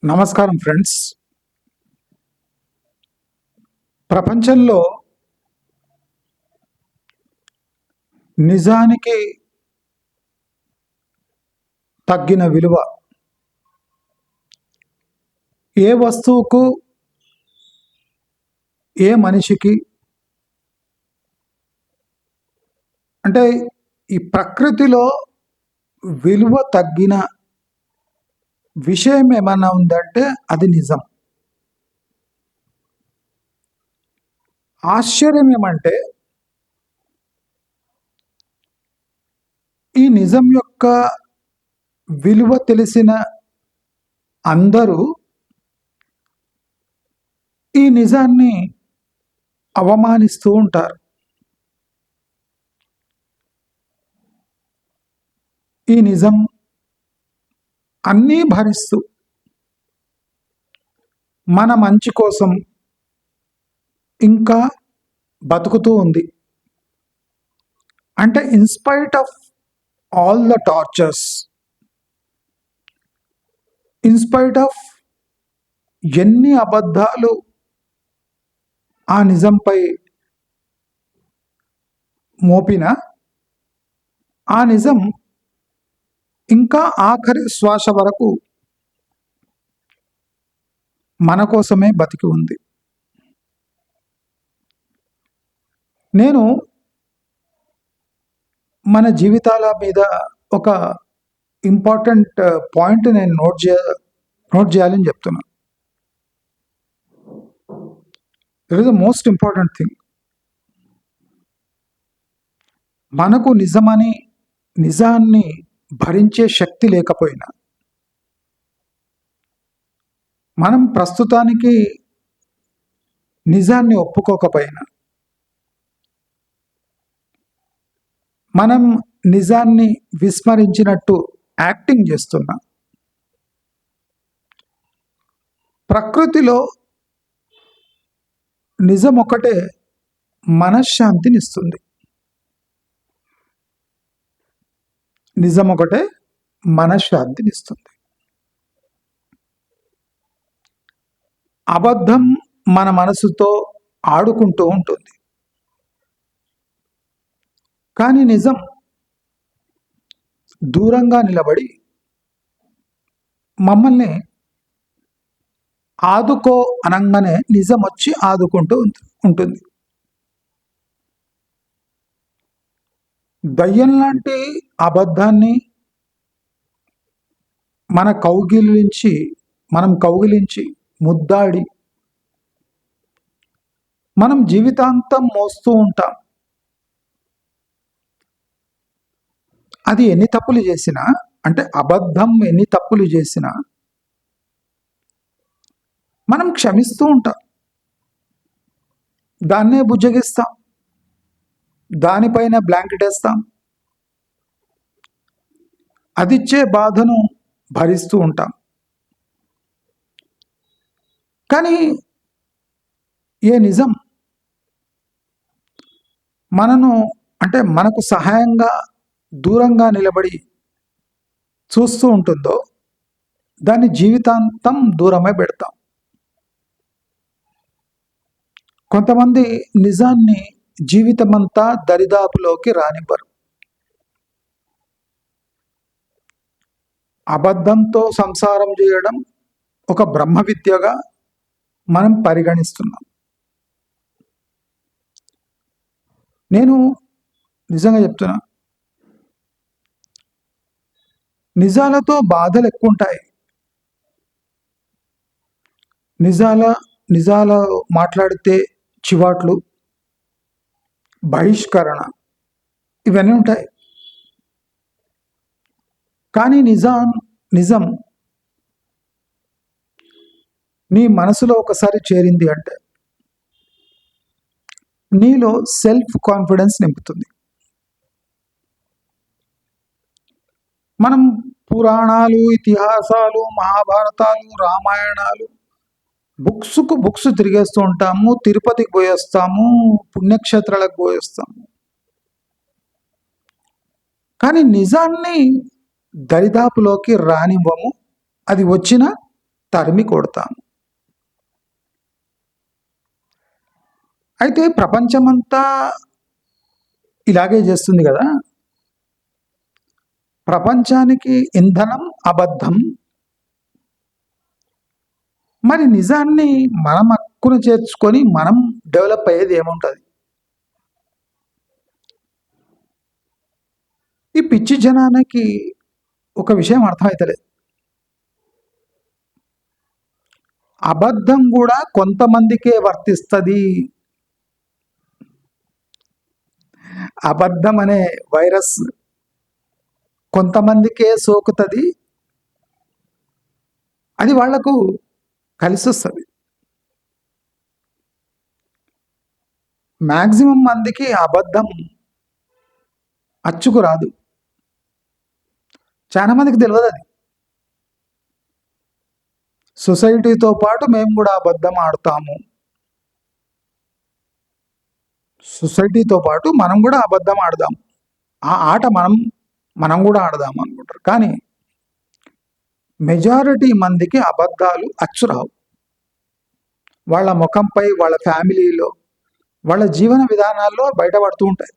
నమస్కారం ఫ్రెండ్స్. ప్రపంచంలో నిజానికి తగ్గిన విలువ ఏ వస్తువుకు, ఏ మనిషికి అంటే ఈ ప్రకృతిలో విలువ తగ్గిన విషయం ఏమన్నా ఉందంటే అది నిజం. ఆశ్చర్యం ఏమంటే ఈ నిజం యొక్క విలువ తెలిసిన అందరూ ఈ నిజాన్ని అవమానిస్తూ ఉంటారు. ఈ నిజం అన్నీ భరిస్తూ మన మంచి కోసం ఇంకా బతుకుతూ ఉంది. అంటే in spite of all the tortures, in spite of ఎన్ని అబద్ధాలు ఆ నిజంపై మోపిన ఆ నిజం ఇంకా ఆఖరి శ్వాస వరకు మన కోసమే బతికి ఉంది. నేను మన జీవితాల మీద ఒక ఇంపార్టెంట్ పాయింట్ నేను నోట్ చేయాలని చెప్తున్నాను. It is the most important thing. మనకు నిజాన్ని భరించే శక్తి లేకపోయినా, మనం ప్రస్తుతానికి నిజాన్ని ఒప్పుకోకపోయినా, మనం నిజాన్ని విస్మరించినట్టు యాక్టింగ్ చేస్తున్నా, ప్రకృతిలో నిజం ఒకటే మనశ్శాంతినిస్తుంది. నిజం ఒకటే మనశ్శాంతినిస్తుంది. అబద్ధం మన మనసుతో ఆడుకుంటూ ఉంటుంది. కానీ నిజం దూరంగా నిలబడి మమ్మల్ని ఆదుకో అనగానే నిజం వచ్చి ఆదుకుంటూ ఉంటుంది. దయ్యం లాంటి అబద్ధాన్ని మనం కౌగిలించి ముద్దాడి మనం జీవితాంతం మోస్తూ ఉంటాం. అది ఎన్ని తప్పులు చేసినా, అంటే అబద్ధం ఎన్ని తప్పులు చేసినా మనం క్షమిస్తూ ఉంటాం. దాన్నే బుజ్జగిస్తాం, దానిపైన బ్లాంకెట్ వేస్తాం, అదిచ్చే బాధను భరిస్తూ ఉంటాం. కానీ ఏ నిజం మనకు సహాయంగా దూరంగా నిలబడి చూస్తూ ఉంటుందో దాన్ని జీవితాంతం దూరమే పెడతాం. కొంతమంది నిజాన్ని జీవితమంతా దరిదాపులోకి రానివ్వరు. అబద్ధంతో సంసారం చేయడం ఒక బ్రహ్మ విద్యగా మనం పరిగణిస్తున్నాం. నేను నిజంగా చెప్తున్నా, నిజాలతో బాధలు ఎక్కువ ఉంటాయి. నిజాల మాట్లాడితే చివాట్లు, బహిష్కరణ ఇవన్నీ ఉంటాయి. కానీ నిజం నీ మనసులో ఒకసారి చేరింది అంటే నీలో సెల్ఫ్ కాన్ఫిడెన్స్ నింపుతుంది. మనం పురాణాలు, ఇతిహాసాలు, మహాభారతాలు, రామాయణాలు బుక్స్ తిరిగేస్తూ ఉంటాము. తిరుపతికి పోయేస్తాము, పుణ్యక్షేత్రాలకు పోయేస్తాము. కానీ నిజాన్ని దరిదాపులోకి రానివ్వము. అది వచ్చినా తరిమి కొడతాము. అయితే ప్రపంచమంతా ఇలాగే చేస్తుంది కదా. ప్రపంచానికి ఇంధనం అబద్ధం. మరి నిజాన్ని మనం హక్కున చేర్చుకొని మనం డెవలప్ అయ్యేది ఏముంటుంది? ఈ పిచ్చి జనానికి ఒక విషయం అర్థమవుతలేదు. అబద్ధం కూడా కొంతమందికే వర్తిస్తుంది. అబద్ధం అనే వైరస్ కొంతమందికే సోకుతుంది. అది వాళ్లకు కలిసి వస్తుంది. మ్యాక్సిమం మందికి అబద్ధం అచ్చుకు రాదు. చాలా మందికి తెలియదు అది. సొసైటీతో పాటు మేము కూడా అబద్ధం ఆడతాము. సొసైటీతో పాటు మనం కూడా అబద్ధం ఆడదాం. ఆ ఆట మనం కూడా ఆడదాం అనుకుంటారు. కానీ మెజారిటీ మందికి అబద్ధాలు అచ్చురావు. వాళ్ళ ముఖంపై, వాళ్ళ ఫ్యామిలీలో, వాళ్ళ జీవన విధానాల్లో బయటపడుతూ ఉంటాయి.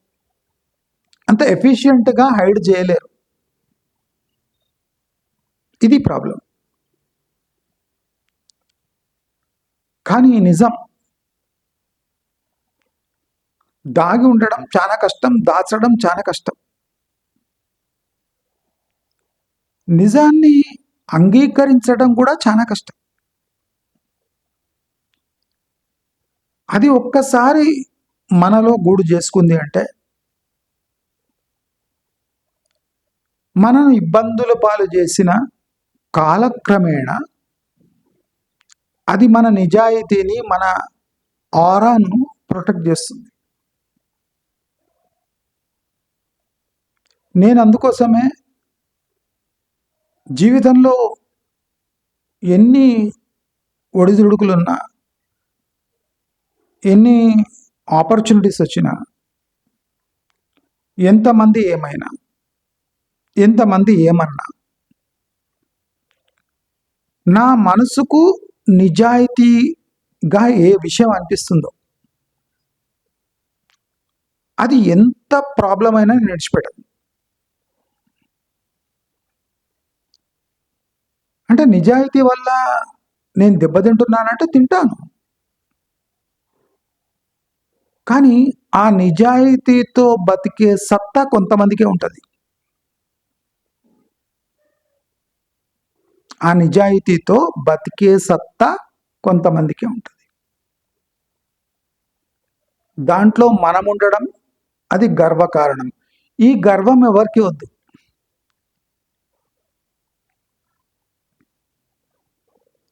అంత ఎఫిషియెంట్గా హైడ్ చేయలేరు. ఇది ప్రాబ్లం. కానీ నిజం దాగి ఉండడం చాలా కష్టం, దాచడం చాలా కష్టం. నిజాన్ని అంగీకరించడం కూడా చాలా కష్టం. అది ఒక్కసారి మనలో గూడు చేసుకుంది అంటే మనను ఇబ్బందుల పాలు చేసిన కాలక్రమేణా అది మన నిజాయితీని, మన ఆరాను ప్రొటెక్ట్ చేస్తుంది. నేను అందుకోసమే జీవితంలో ఎన్ని ఒడిదుడుకులున్నా, ఎన్ని ఆపర్చునిటీస్ వచ్చినా, ఎంతమంది ఏమైనా, ఎంతమంది ఏమన్నా, నా మనసుకు నిజాయితీగా ఏ విషయం అనిపిస్తుందో అది ఎంత ప్రాబ్లం అయినా నేను విడిచిపెట్టను. అంటే నిజాయితీ వల్ల నేను దెబ్బతింటున్నానంటే తింటాను. కానీ ఆ నిజాయితీతో బతికే సత్తా కొంతమందికే ఉంటుంది. ఆ నిజాయితీతో బతికే సత్తా కొంతమందికే ఉంటుంది. దాంట్లో మనం ఉండడం అది గర్వకారణం. ఈ గర్వం ఎవరికి వద్దు.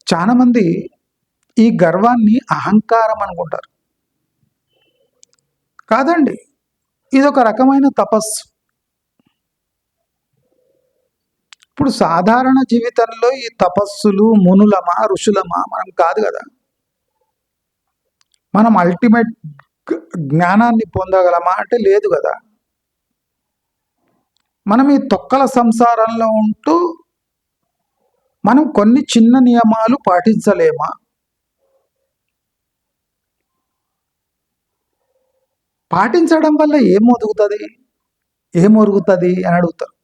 చాలా మంది ఈ గర్వాన్ని అహంకారం అనుకుంటారు. కాదండి, ఇదొక రకమైన తపస్సు. ఇప్పుడు సాధారణ జీవితంలో ఈ తపస్సులు మునులమా, ఋషులమా మనం కాదు కదా. మనం అల్టిమేట్ జ్ఞానాన్ని పొందగలమా అంటే లేదు కదా. మనం ఈ తొక్కల సంసారంలో ఉంటూ మనం కొన్ని చిన్న నియమాలు పాటించలేమా? పాటించడం వల్ల ఏమొరుగుతుంది అని అడుగుతారు.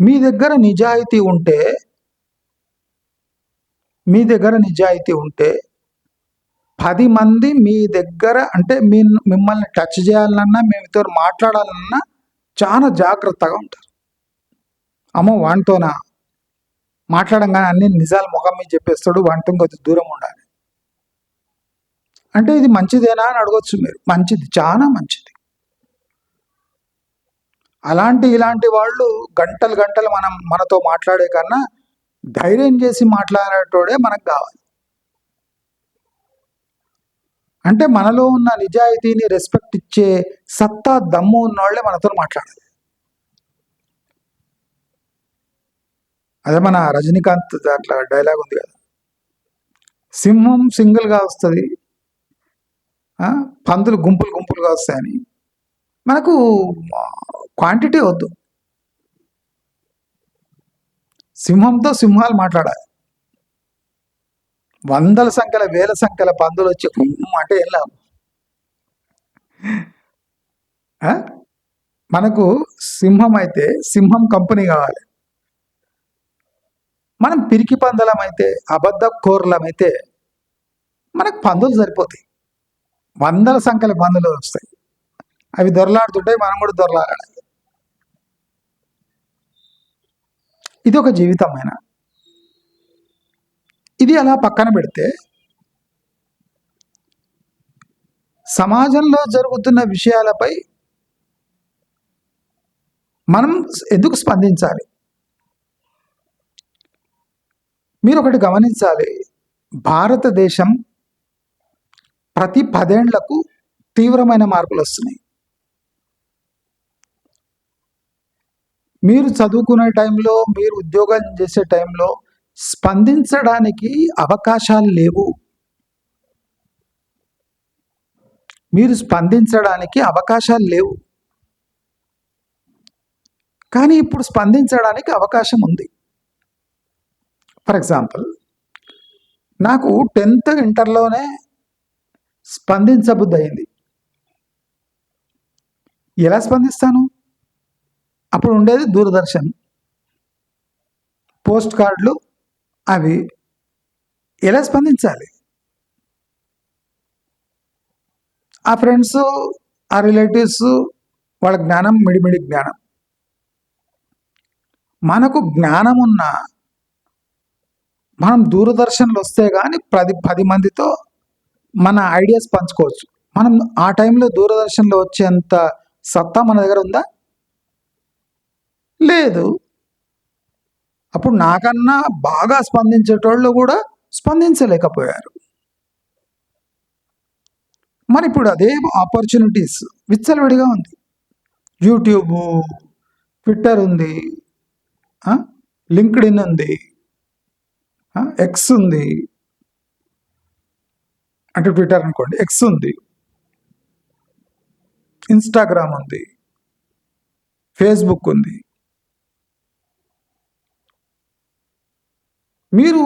మీ దగ్గర నిజాయితీ ఉంటే 10 మంది మీ దగ్గర అంటే మిమ్మల్ని టచ్ చేయాలన్నా, మీతో మాట్లాడాలన్నా చాలా జాగ్రత్తగా ఉంటారు. అమ్మో వానితోనా మాట్లాడంగానే అన్ని నిజాలు ముఖం మీద చెప్పేస్తాడు, వానితో కొద్ది దూరం ఉండాలి అంటే ఇది మంచిదేనా అని అడగొచ్చు మీరు. మంచిది, చాలా మంచిది. ఇలాంటి వాళ్ళు గంటలు మనతో మాట్లాడే కన్నా ధైర్యం చేసి మాట్లాడేటోడే మనకు కావాలి. అంటే మనలో ఉన్న నిజాయితీని రెస్పెక్ట్ ఇచ్చే సత్తా, దమ్ము ఉన్నవాళ్లే మనతో మాట్లాడాలి. అదే మన రజనీకాంత్ దాంట్లో డైలాగ్ ఉంది కదా, సింహం సింగిల్గా వస్తుంది, పందులు గుంపులుగా వస్తాయని. మనకు క్వాంటిటీ వద్దు. సింహంతో సింహాలు మాట్లాడాలి. వందల సంఖ్యల వేల సంఖ్యల పందులు వచ్చి అంటే ఏం లాభం? మనకు సింహం అయితే సింహం కంపెనీ కావాలి. మనం పిరికి పందలమైతే అబద్ధ కోర్లమైతే మనకు పందులు సరిపోతాయి. వందల సంఖ్యల పందులు వస్తాయి, అవి దొరలాడుతుంటాయి, మనం కూడా దొరలాడాలి. ఇది ఒక జీవితమైన. ఇది అలా పక్కన పెడితే సమాజంలో జరుగుతున్న విషయాలపై మనం ఎందుకు స్పందించాలి? మీరు ఒకటి గమనించాలి, భారతదేశం ప్రతి 10 ఏళ్లకు తీవ్రమైన మార్పులు వస్తున్నాయి. మీరు చదువుకునే టైంలో, మీరు ఉద్యోగం చేసే టైంలో స్పందించడానికి అవకాశాలు లేవు. మీరు స్పందించడానికి అవకాశాలు లేవు, కానీ ఇప్పుడు స్పందించడానికి అవకాశం ఉంది. ఫర్ ఎగ్జాంపుల్, నాకు 10th ఇంటర్లోనే స్పందించబుద్ధి అయింది. ఎలా స్పందిస్తాను? అప్పుడు ఉండేది దూరదర్శన్, పోస్ట్ కార్డులు, అవి. ఎలా స్పందించాలి? ఆ ఫ్రెండ్స్, ఆ రిలేటివ్స్, వాళ్ళ జ్ఞానం మిడిమిడి జ్ఞానం. మనకు జ్ఞానం ఉన్నా మనం దూరదర్శన్లు వస్తే కానీ 10 మందితో మన ఐడియాస్ పంచుకోవచ్చు. మనం ఆ టైంలో దూరదర్శన్లో వచ్చేంత సత్తా మన దగ్గర ఉందా? లేదు. అప్పుడు నాకన్నా బాగా స్పందించేటోళ్ళు కూడా స్పందించలేకపోయారు. మరి ఇప్పుడు అదే ఆపర్చునిటీస్ విచ్చలవిడిగా ఉంది. యూట్యూబ్, ట్విట్టర్ ఉంది, లింక్డ్ఇన్ ఉంది, ఎక్స్ ఉంది, అంటే ట్విట్టర్ అనుకోండి, ఎక్స్ ఉంది, ఇన్స్టాగ్రామ్ ఉంది, ఫేస్బుక్ ఉంది. మీరు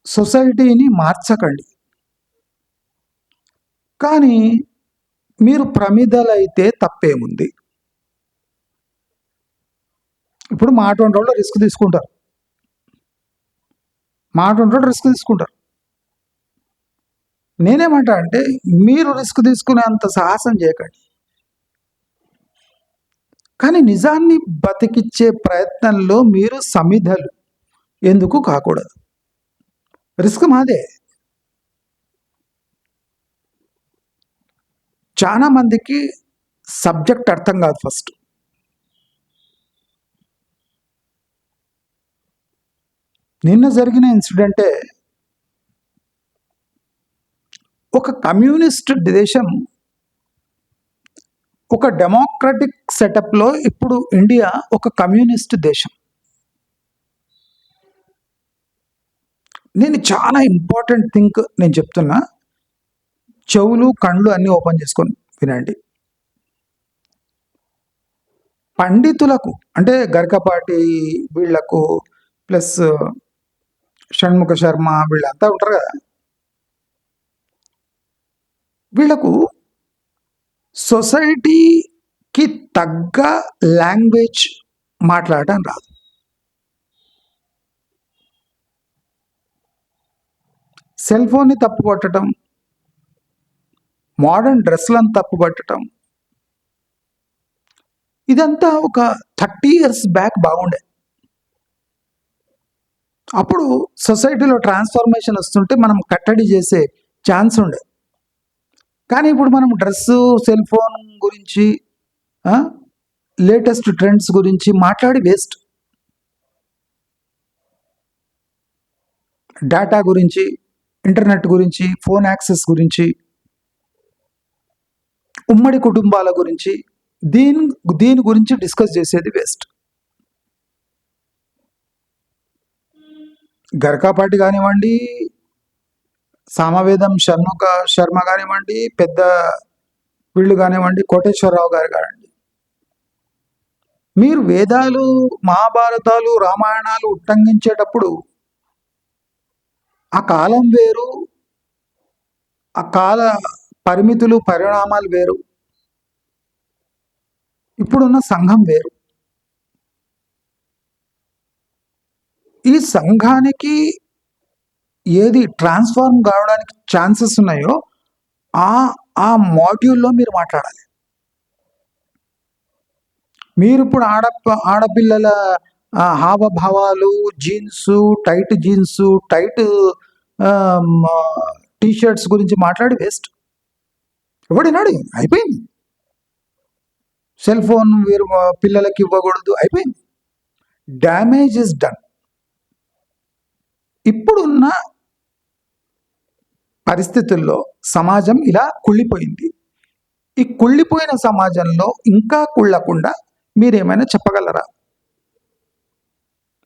సొసైటీని మార్చకండి, కానీ మీరు ప్రమిదలైతే తప్పేముంది? ఇప్పుడు మాట వాళ్ళు రిస్క్ తీసుకుంటారు, రిస్క్ తీసుకుంటారు. నేనేమంటా అంటే, మీరు రిస్క్ తీసుకునేంత సాహసం చేయకండి, కానీ నిజాన్ని బతికిచ్చే ప్రయత్నంలో మీరు సమిధలు ఎందుకు కాకూడదు? రిస్క్ మాదే. చాలా మందికి సబ్జెక్ట్ అర్థం కాదు. ఫస్ట్ నిన్న జరిగిన ఇన్సిడెంటే, ఒక కమ్యూనిస్ట్ దేశం ఒక డెమోక్రటిక్ సెటప్లో ఇప్పుడు ఇండియా ఒక కమ్యూనిస్ట్ దేశం. నేను చాలా ఇంపార్టెంట్ థింక్ నేను చెప్తున్నా, చెవులు కళ్ళు అన్నీ ఓపెన్ చేసుకొని వినండి. పండితులకు అంటే గరికపాటి వీళ్లకు ప్లస్ షణ్ముఖ శర్మ వీళ్ళంతా ఉంటారు కదా, వీళ్లకు సొసైటీకి తగ్గ లాంగ్వేజ్ మాట్లాడటం రాదు. సెల్ ఫోన్ని తప్పు పట్టడం, మోడర్న్ డ్రెస్లను తప్పు పట్టడం, ఇదంతా ఒక 30 years బ్యాక్ బాగుండే. అప్పుడు సొసైటీలో ట్రాన్స్ఫర్మేషన్ వస్తుంటే మనం కట్టడి చేసే ఛాన్స్ ఉండే. కానీ ఇప్పుడు మనం డ్రెస్సు, సెల్ ఫోన్ గురించి, లేటెస్ట్ ట్రెండ్స్ గురించి మాట్లాడి వేస్ట్. డేటా గురించి, ఇంటర్నెట్ గురించి, ఫోన్ యాక్సెస్ గురించి, ఉమ్మడి కుటుంబాల గురించి, దీని గురించి డిస్కస్ చేసేది వేస్ట్. గరికపాటి కానివ్వండి, సామవేదం షణ్ముఖ శర్మ కానివ్వండి, పెద్ద వీళ్ళు కానివ్వండి, కోటేశ్వరరావు గారు కానివ్వండి, మీరు వేదాలు, మహాభారతాలు, రామాయణాలు ఉట్టంకించేటప్పుడు ఆ కాలం వేరు, ఆ కాల పరిమితులు, పరిణామాలు వేరు. ఇప్పుడున్న సంఘం వేరు. ఈ సంఘానికి ఏది ట్రాన్స్ఫార్మ్ కావడానికి ఛాన్సెస్ ఉన్నాయో ఆ ఆ మాడ్యూల్లో మీరు మాట్లాడాలి. మీరు ఇప్పుడు ఆడపిల్లల హావభావాలు, jeans, tight jeans, tight T shirts గురించి మాట్లాడి వేస్ట్. ఎవడినాడు? అయిపోయింది. సెల్ ఫోన్ వీరు పిల్లలకి ఇవ్వకూడదు, అయిపోయింది. Damage is done. ఇప్పుడున్న పరిస్థితుల్లో సమాజం ఇలా కుళ్ళిపోయింది. ఈ కుళ్ళిపోయిన సమాజంలో ఇంకా కుళ్ళకుండా మీరేమైనా చెప్పగలరా?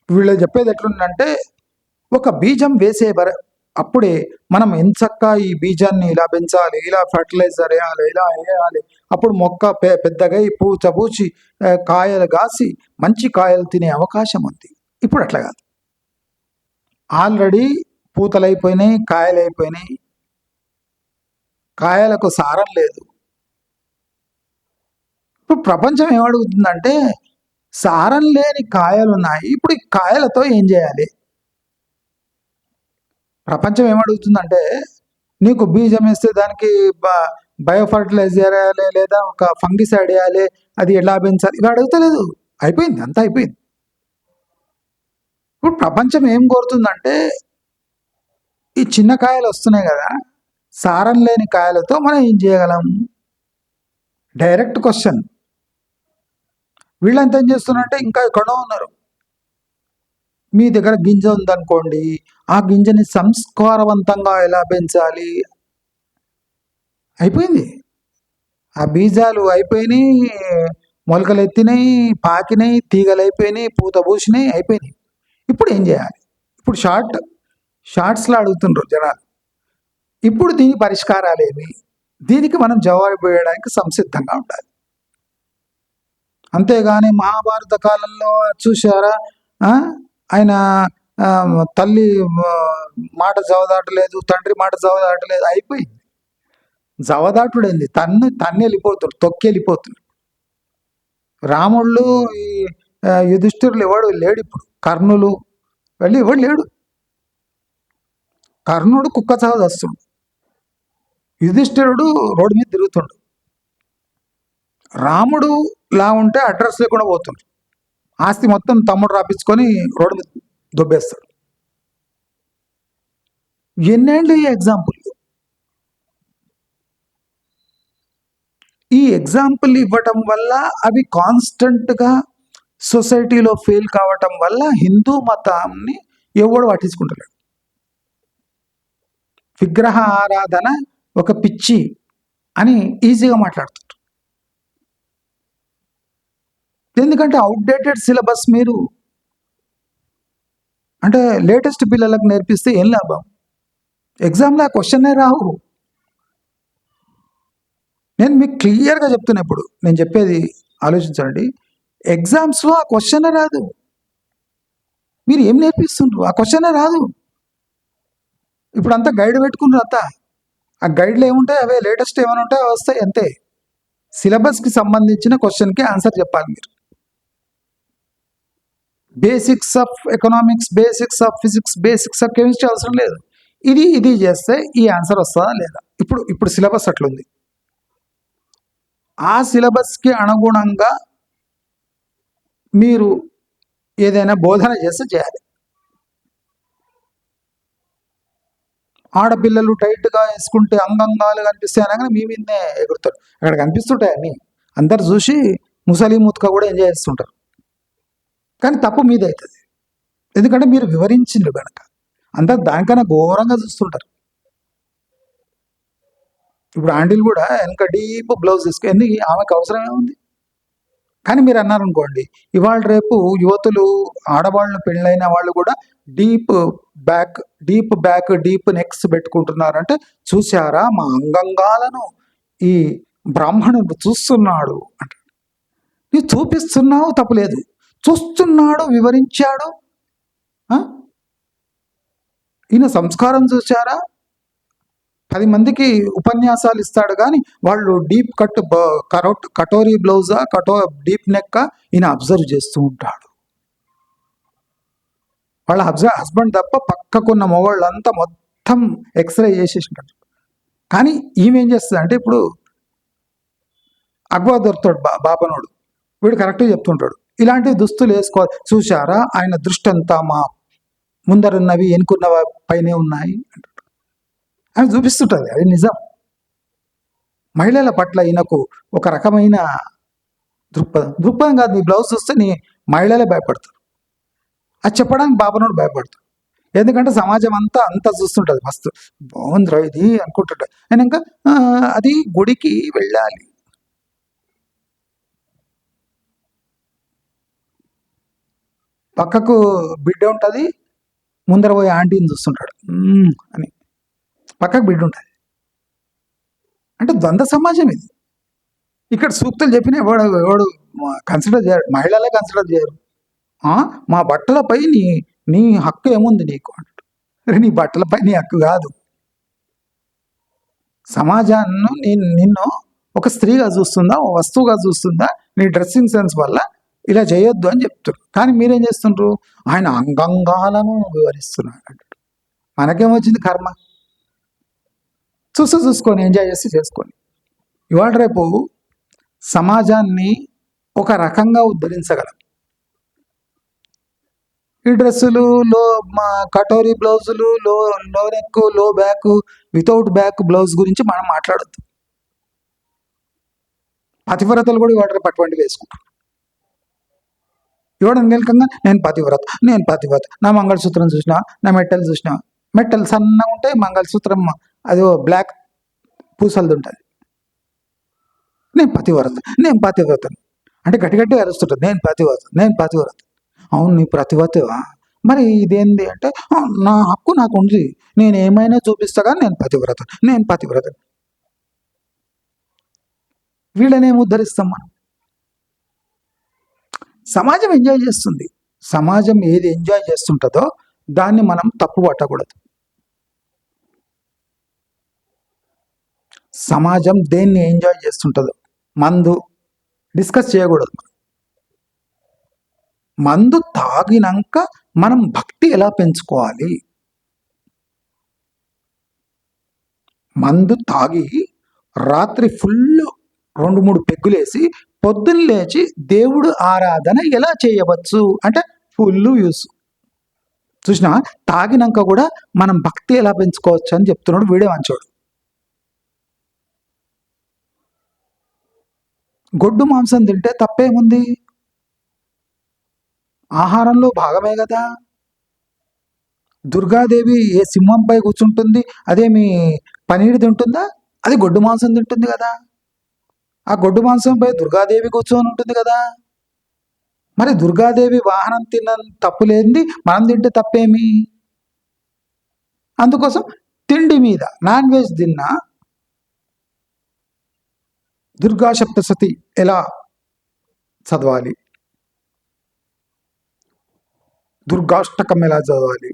వీళ్ళు చెప్పేది ఎట్లుందంటే, ఒక బీజం వేసే అప్పుడే మనం ఎంచక్కా ఈ బీజాన్ని ఇలా పెంచాలి, ఇలా ఫర్టిలైజర్ వేయాలి, ఇలా వేయాలి, అప్పుడు మొక్క పెద్దగా పూచి కాయలు కాసి మంచి కాయలు తినే అవకాశం ఉంది. ఇప్పుడు అట్లా కాదు. ఆల్రెడీ పూతలైపోయినాయి, కాయలైపోయినాయి, కాయలకు సారం లేదు. ఇప్పుడు ప్రపంచం ఏమడుగుతుందంటే, సారం లేని కాయలు ఉన్నాయి, ఇప్పుడు ఈ కాయలతో ఏం చేయాలి? ప్రపంచం ఏమడుగుతుందంటే, నీకు బీజం వేస్తే దానికి బయోఫర్టిలైజర్ వేయాలి, లేదా ఒక ఫంగిసైడ్ వేయాలి, అది ఎలా పెంచాలి, ఇవి అడుగుతలేదు. అయిపోయింది, అంతా అయిపోయింది. ఇప్పుడు ప్రపంచం ఏం కోరుతుందంటే, ఈ చిన్న కాయలు వస్తున్నాయి కదా, సారం లేని కాయలతో మనం ఏం చేయగలం? Direct question. వీళ్ళంతా ఏం చేస్తున్నారంటే, ఇంకా ఎక్కడో ఉన్నారు. మీ దగ్గర గింజ ఉందనుకోండి, ఆ గింజని సంస్కారవంతంగా ఎలా పెంచాలి? అయిపోయింది. ఆ బీజాలు అయిపోయినాయి, మొలకలు ఎత్తినాయి, పాకినాయి, తీగలు అయిపోయినాయి, పూత పూసినాయి, అయిపోయినాయి. ఇప్పుడు ఏం చేయాలి? ఇప్పుడు షార్ట్స్లో అడుగుతుండ్రు జనాలు. ఇప్పుడు దీని పరిష్కారాలు ఏమి? దీనికి మనం జవాబు వేయడానికి సంసిద్ధంగా ఉండాలి. అంతేగాని మహాభారత కాలంలో చూసారా, ఆయన తల్లి మాట జవదాటలేదు, తండ్రి మాట జవదాటలేదు, అయిపోయింది. జవదాటుడేంది, తన్ని వెళ్ళిపోతుంది, తొక్కి వెళ్ళిపోతుంది. రాముళ్ళు, ఈ యుధిష్ఠిరులు ఎవడు లేడు. ఇప్పుడు కర్ణులు వెళ్ళి ఎవడు లేడు. కర్ణుడు కుక్క చావు వస్తుండు, యుధిష్ఠిరుడు రోడ్డు మీద తిరుగుతుండు. రాముడు లా ఉంటే అడ్రస్ లేకుండా పోతుండు, ఆస్తి మొత్తం తమ్ముడు రాపించుకొని రోడ్డు మీద దొబ్బేస్తాడు. ఎన్నేళ్ళు ఈ ఎగ్జాంపుల్? ఈ ఎగ్జాంపుల్ ఇవ్వటం వల్ల అవి కాన్స్టెంట్గా సొసైటీలో ఫెయిల్ కావటం వల్ల హిందూ మతాన్ని ఎవడు పట్టించుకుంటలేడు. విగ్రహ ఆరాధన ఒక పిచ్చి అని ఈజీగా మాట్లాడుతారు. ఎందుకంటే అవుట్డేటెడ్ సిలబస్ మీరు అంటే లేటెస్ట్ పిల్లలకు నేర్పిస్తే ఏం లాభం? ఎగ్జామ్లో ఆ క్వశ్చనే రావు. నేను మీకు క్లియర్గా చెప్తున్నా, ఇప్పుడు నేను చెప్పేది ఆలోచించండి. ఎగ్జామ్స్లో ఆ క్వశ్చనే రాదు. మీరు ఏం నేర్పిస్తుండ్రు? ఆ క్వశ్చనే రాదు. ఇప్పుడు అంతా గైడ్ పెట్టుకున్నారు. అంతా ఆ గైడ్లో ఏముంటాయి, అవే లేటెస్ట్ ఏమైనా ఉంటాయి, వస్తాయి, అంతే. సిలబస్కి సంబంధించిన క్వశ్చన్కి ఆన్సర్ చెప్పాలి మీరు. Basics of economics, basics of physics, basics of chemistry అవసరం లేదు. ఇది చేస్తే ఈ ఆన్సర్ వస్తుందా లేదా? ఇప్పుడు సిలబస్ అట్లుంది. ఆ సిలబస్కి అనుగుణంగా మీరు ఏదైనా బోధన చేస్తే చేయాలి. ఆడపిల్లలు టైట్గా వేసుకుంటే అంగంగాలు కనిపిస్తాయి అనగానే మీ మీదనే ఎగురుతారు. అక్కడ కనిపిస్తుంటాయి అన్నీ, అందరు చూసి ముసలి ముతక కూడా ఎంజాయ్ చేస్తుంటారు. కానీ తప్పు మీద అవుతుంది, ఎందుకంటే మీరు వివరించిండ్రు కనుక. అందరు దానికన్నా ఘోరంగా చూస్తుంటారు. ఇప్పుడు ఆంటీలు కూడా వెనక డీప్ బ్లౌజ్ తీసుకొని ఆమెకు అవసరమే ఉంది. కానీ మీరు అన్నారనుకోండి, ఇవాళ రేపు యువతులు, ఆడవాళ్ళు, పెళ్ళైన వాళ్ళు కూడా డీప్ బ్యాక్ డీప్ నెక్స్ పెట్టుకుంటున్నారంటే, చూసారా మా అంగంగాలను ఈ బ్రాహ్మణుడు చూస్తున్నాడు అంటే. నువ్వు చూపిస్తున్నావు తప్పులేదు, చూస్తున్నాడు, వివరించాడు. ఈయన సంస్కారం చూశారా? 10 మందికి ఉపన్యాసాలు ఇస్తాడు కానీ వాళ్ళు డీప్ కట్ కటోరీ బ్లౌజా డీప్ నెక్క ఈయన అబ్జర్వ్ చేస్తూ ఉంటాడు. వాళ్ళ హస్బెండ్ తప్ప పక్కకున్న మగవాళ్ళంతా మొత్తం ఎక్స్రే చేసేసి ఉంటాడు. కానీ ఈమె ఏం చేస్తుంది అంటే, ఇప్పుడు అగ్వా దొరుకుతాడు బాపనోడు, వీడు కరెక్ట్గా చెప్తుంటాడు, ఇలాంటి దుస్తులు వేసుకోవాలి. చూశారా ఆయన దృష్టి అంతా మా ముందరున్నవి ఎన్నుకున్న పైనే ఉన్నాయి అంటాడు. అని చూపిస్తుంటుంది, అది నిజం. మహిళల పట్ల ఈయనకు ఒక రకమైన దృక్పథం కాదు. నీ బ్లౌజ్ చూస్తే నీ మహిళలే భయపడతారు. అది చెప్పడానికి బాపనోడు భయపడతాడు. ఎందుకంటే సమాజం అంతా చూస్తుంటుంది, మస్తు బాగుందిరా ఇది అనుకుంటుంటాడు. ఆయన ఇంకా అది గుడికి వెళ్ళాలి, పక్కకు బిడ్డ ఉంటుంది, ముందర పోయి ఆంటీని చూస్తుంటాడు అని. పక్కకు బిడ్డ ఉంటుంది. అంటే ద్వంద్వ సమాజం ఇది. ఇక్కడ సూక్తులు చెప్పిన ఎవడు కన్సిడర్ చేయరు, మహిళలే కన్సిడర్ చేయరు. మా బట్టలపై నీ హక్కు ఏముంది నీకు అంటాడు. నీ బట్టలపై నీ హక్కు కాదు. సమాజాన్ని నిన్ను ఒక స్త్రీగా చూస్తుందా, ఒక వస్తువుగా చూస్తుందా, నీ డ్రెస్సింగ్ సెన్స్ వల్ల ఇలా చేయొద్దు అని చెప్తారు. కానీ మీరేం చేస్తుండ్రు, ఆయన అంగంగాలను వివరిస్తున్నాడు అంటాడు. మనకేమొచ్చింది కర్మ, చూసుకొని ఎంజాయ్ చేసి చేసుకొని. ఇవాళ రేపు సమాజాన్ని ఒక రకంగా ఉద్ధరించగలం. ఈ డ్రెస్సులు, కటోరీ బ్లౌజులు, లో నెక్, లో బ్యాక్, వితౌట్ బ్యాక్ బ్లౌజ్ గురించి మనం మాట్లాడద్దు. పతివ్రతలు కూడా ఇవాళ రేపు అటువంటి వేసుకుంటారు. ఇవ్వడం గెలకంగా నేను పతివ్రత, నా మంగళసూత్రం చూసినా, నా మెట్టలు చూసినా, మెట్టలు సన్నగా ఉంటాయి, మంగళసూత్రం అది బ్లాక్ పూసలది ఉంటుంది. నేను పతివ్రత అంటే గట్టి అరుస్తుంటుంది, నేను పతివ్రత. అవును నీ ప్రతివ్రతవా, మరి ఇదేంది అంటే, నా హక్కు నాకు ఉంది, నేను ఏమైనా చూపిస్తా కానీ నేను పతివ్రత. వీళ్ళనేమి ఉద్ధరిస్తాం మనం? సమాజం ఎంజాయ్ చేస్తుంది. సమాజం ఏది ఎంజాయ్ చేస్తుంటుందో దాన్ని మనం తప్పు పట్టకూడదు. సమాజం దేన్ని ఎంజాయ్ చేస్తుంటుందో మందు డిస్కస్ చేయకూడదు. మందు తాగినాక మనం భక్తి ఎలా పెంచుకోవాలి? మందు తాగి రాత్రి ఫుల్ 2-3 పెగ్గులేసి పొద్దున్న లేచి దేవుడు ఆరాధన ఎలా చేయవచ్చు అంటే ఫుల్ యూస్. చూసినా, తాగినాక కూడా మనం భక్తి ఎలా పెంచుకోవచ్చు అని చెప్తున్నాడు వీడే మంచోడు. గొడ్డు మాంసం తింటే తప్పేముంది, ఆహారంలో భాగమే కదా. దుర్గాదేవి ఏ సింహంపై కూర్చుంటుంది, అదేమి పనీరు తింటుందా? అది గొడ్డు మాంసం తింటుంది కదా. ఆ గొడ్డు మాంసంపై దుర్గాదేవి కూర్చొని ఉంటుంది కదా. మరి దుర్గాదేవి వాహనం తిన్న తప్పు లేనిది మనం తింటే తప్పేమి? అందుకోసం తిండి మీద నాన్ వెజ్ తిన్నా దుర్గా సప్తశతి ఎలా చదవాలి, దుర్గాష్టకం ఎలా చదవాలి,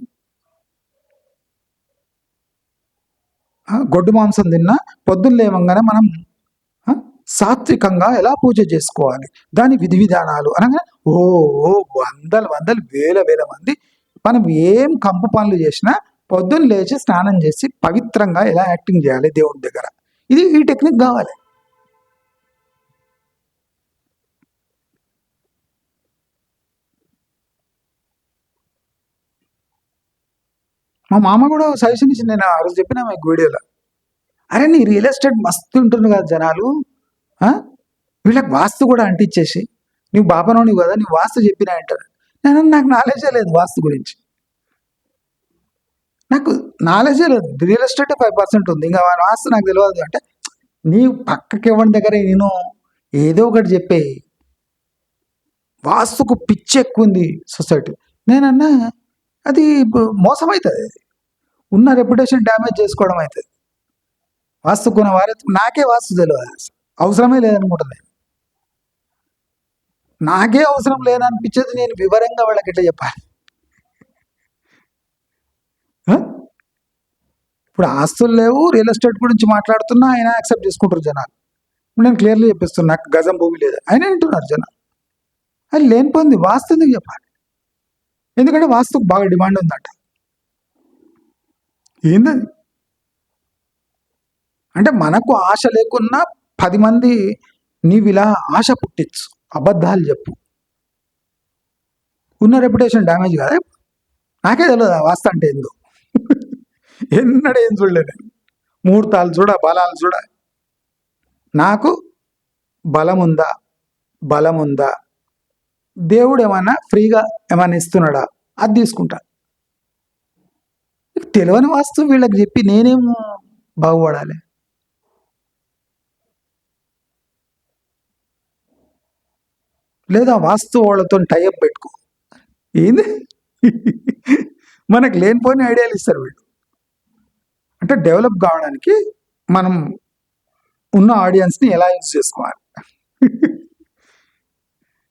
గొడ్డు మాంసం తిన్నా పొద్దున్న లేవంగానే మనం సాత్వికంగా ఎలా పూజ చేసుకోవాలి, దాని విధి విధానాలు అనగా వందలు వేల మంది మనం ఏం కంపు పనులు చేసినా పొద్దున్న లేచి స్నానం చేసి పవిత్రంగా ఎలా యాక్టింగ్ చేయాలి దేవుడి దగ్గర, ఈ టెక్నిక్ కావాలి. మా మామ కూడా సజెషన్ ఇచ్చి, నేను ఆ రోజు చెప్పిన మీకు వీడియోలో, అరే నీ రియల్ ఎస్టేట్ మస్తు ఉంటుంది కదా జనాలు, వీళ్ళకి వాస్తు కూడా అంటించేసి నువ్వు బాపనోనివి కదా, నువ్వు వాస్తు చెప్పినా అంటారు. నాకు నాలెడ్జే లేదు వాస్తు గురించి, నాకు నాలెడ్జే లేదు. రియల్ ఎస్టేట్ 5% ఉంది, ఇంకా వాస్తు నాకు తెలియదు అంటే, నీ పక్కకి ఇవ్వని దగ్గర నేను ఏదో ఒకటి చెప్పే, వాస్తుకు పిచ్చి ఎక్కువ ఉంది సొసైటీ. నేనన్నా అది మోసం అవుతుంది, అది ఉన్న రెప్యుటేషన్ డ్యామేజ్ చేసుకోవడం అవుతుంది. వాస్తు కొన్న వారే, నాకే వాస్తు తెలియదు, అవసరమే లేదనుకుంటుంది. నాకే అవసరం లేదనిపించేది నేను వివరంగా వాళ్ళకి ఎట్లా చెప్పాలి? ఆ? ఇప్పుడు ఆస్తులు లేవు, రియల్ ఎస్టేట్ గురించి మాట్లాడుతున్నా ఆయన యాక్సెప్ట్ చేసుకుంటారు జనాలు. నేను క్లియర్లీ చెప్పిస్తున్నా, నాకు గజం భూమి లేదు ఆయన వింటున్నారు జనాలు. అది లేనిపోయింది, వాస్తు ఎందుకు చెప్పాలి? ఎందుకంటే వాస్తుకు బాగా డిమాండ్ ఉందట. ఏందని అంటే మనకు ఆశ లేకున్నా 10 మంది నీవు ఇలా ఆశ పుట్టించు, అబద్ధాలు చెప్పు, ఉన్న రెప్యుటేషన్ డ్యామేజ్ కాదా? నాకే తెలియదు ఆ వాస్తు అంటే ఏందో. ఎన్నడూ ఏం చూడలే నేను. ముహూర్తాలు చూడ, బలాలు చూడ. నాకు బలం ఉందా, దేవుడు ఏమన్నా ఫ్రీగా ఏమన్నా ఇస్తున్నాడా, అది తీసుకుంటా. తెలియని వాస్తు వీళ్ళకి చెప్పి నేనేం బాగుపడాలి? లేదా వాస్తు వాళ్ళతో టైఅప్ పెట్టుకో. ఏంది మనకు లేనిపోయిన ఐడియాలు ఇస్తారు వీళ్ళు. అంటే డెవలప్ కావడానికి మనం ఉన్న ఆడియన్స్ని ఎలా యూజ్ చేసుకోవాలి.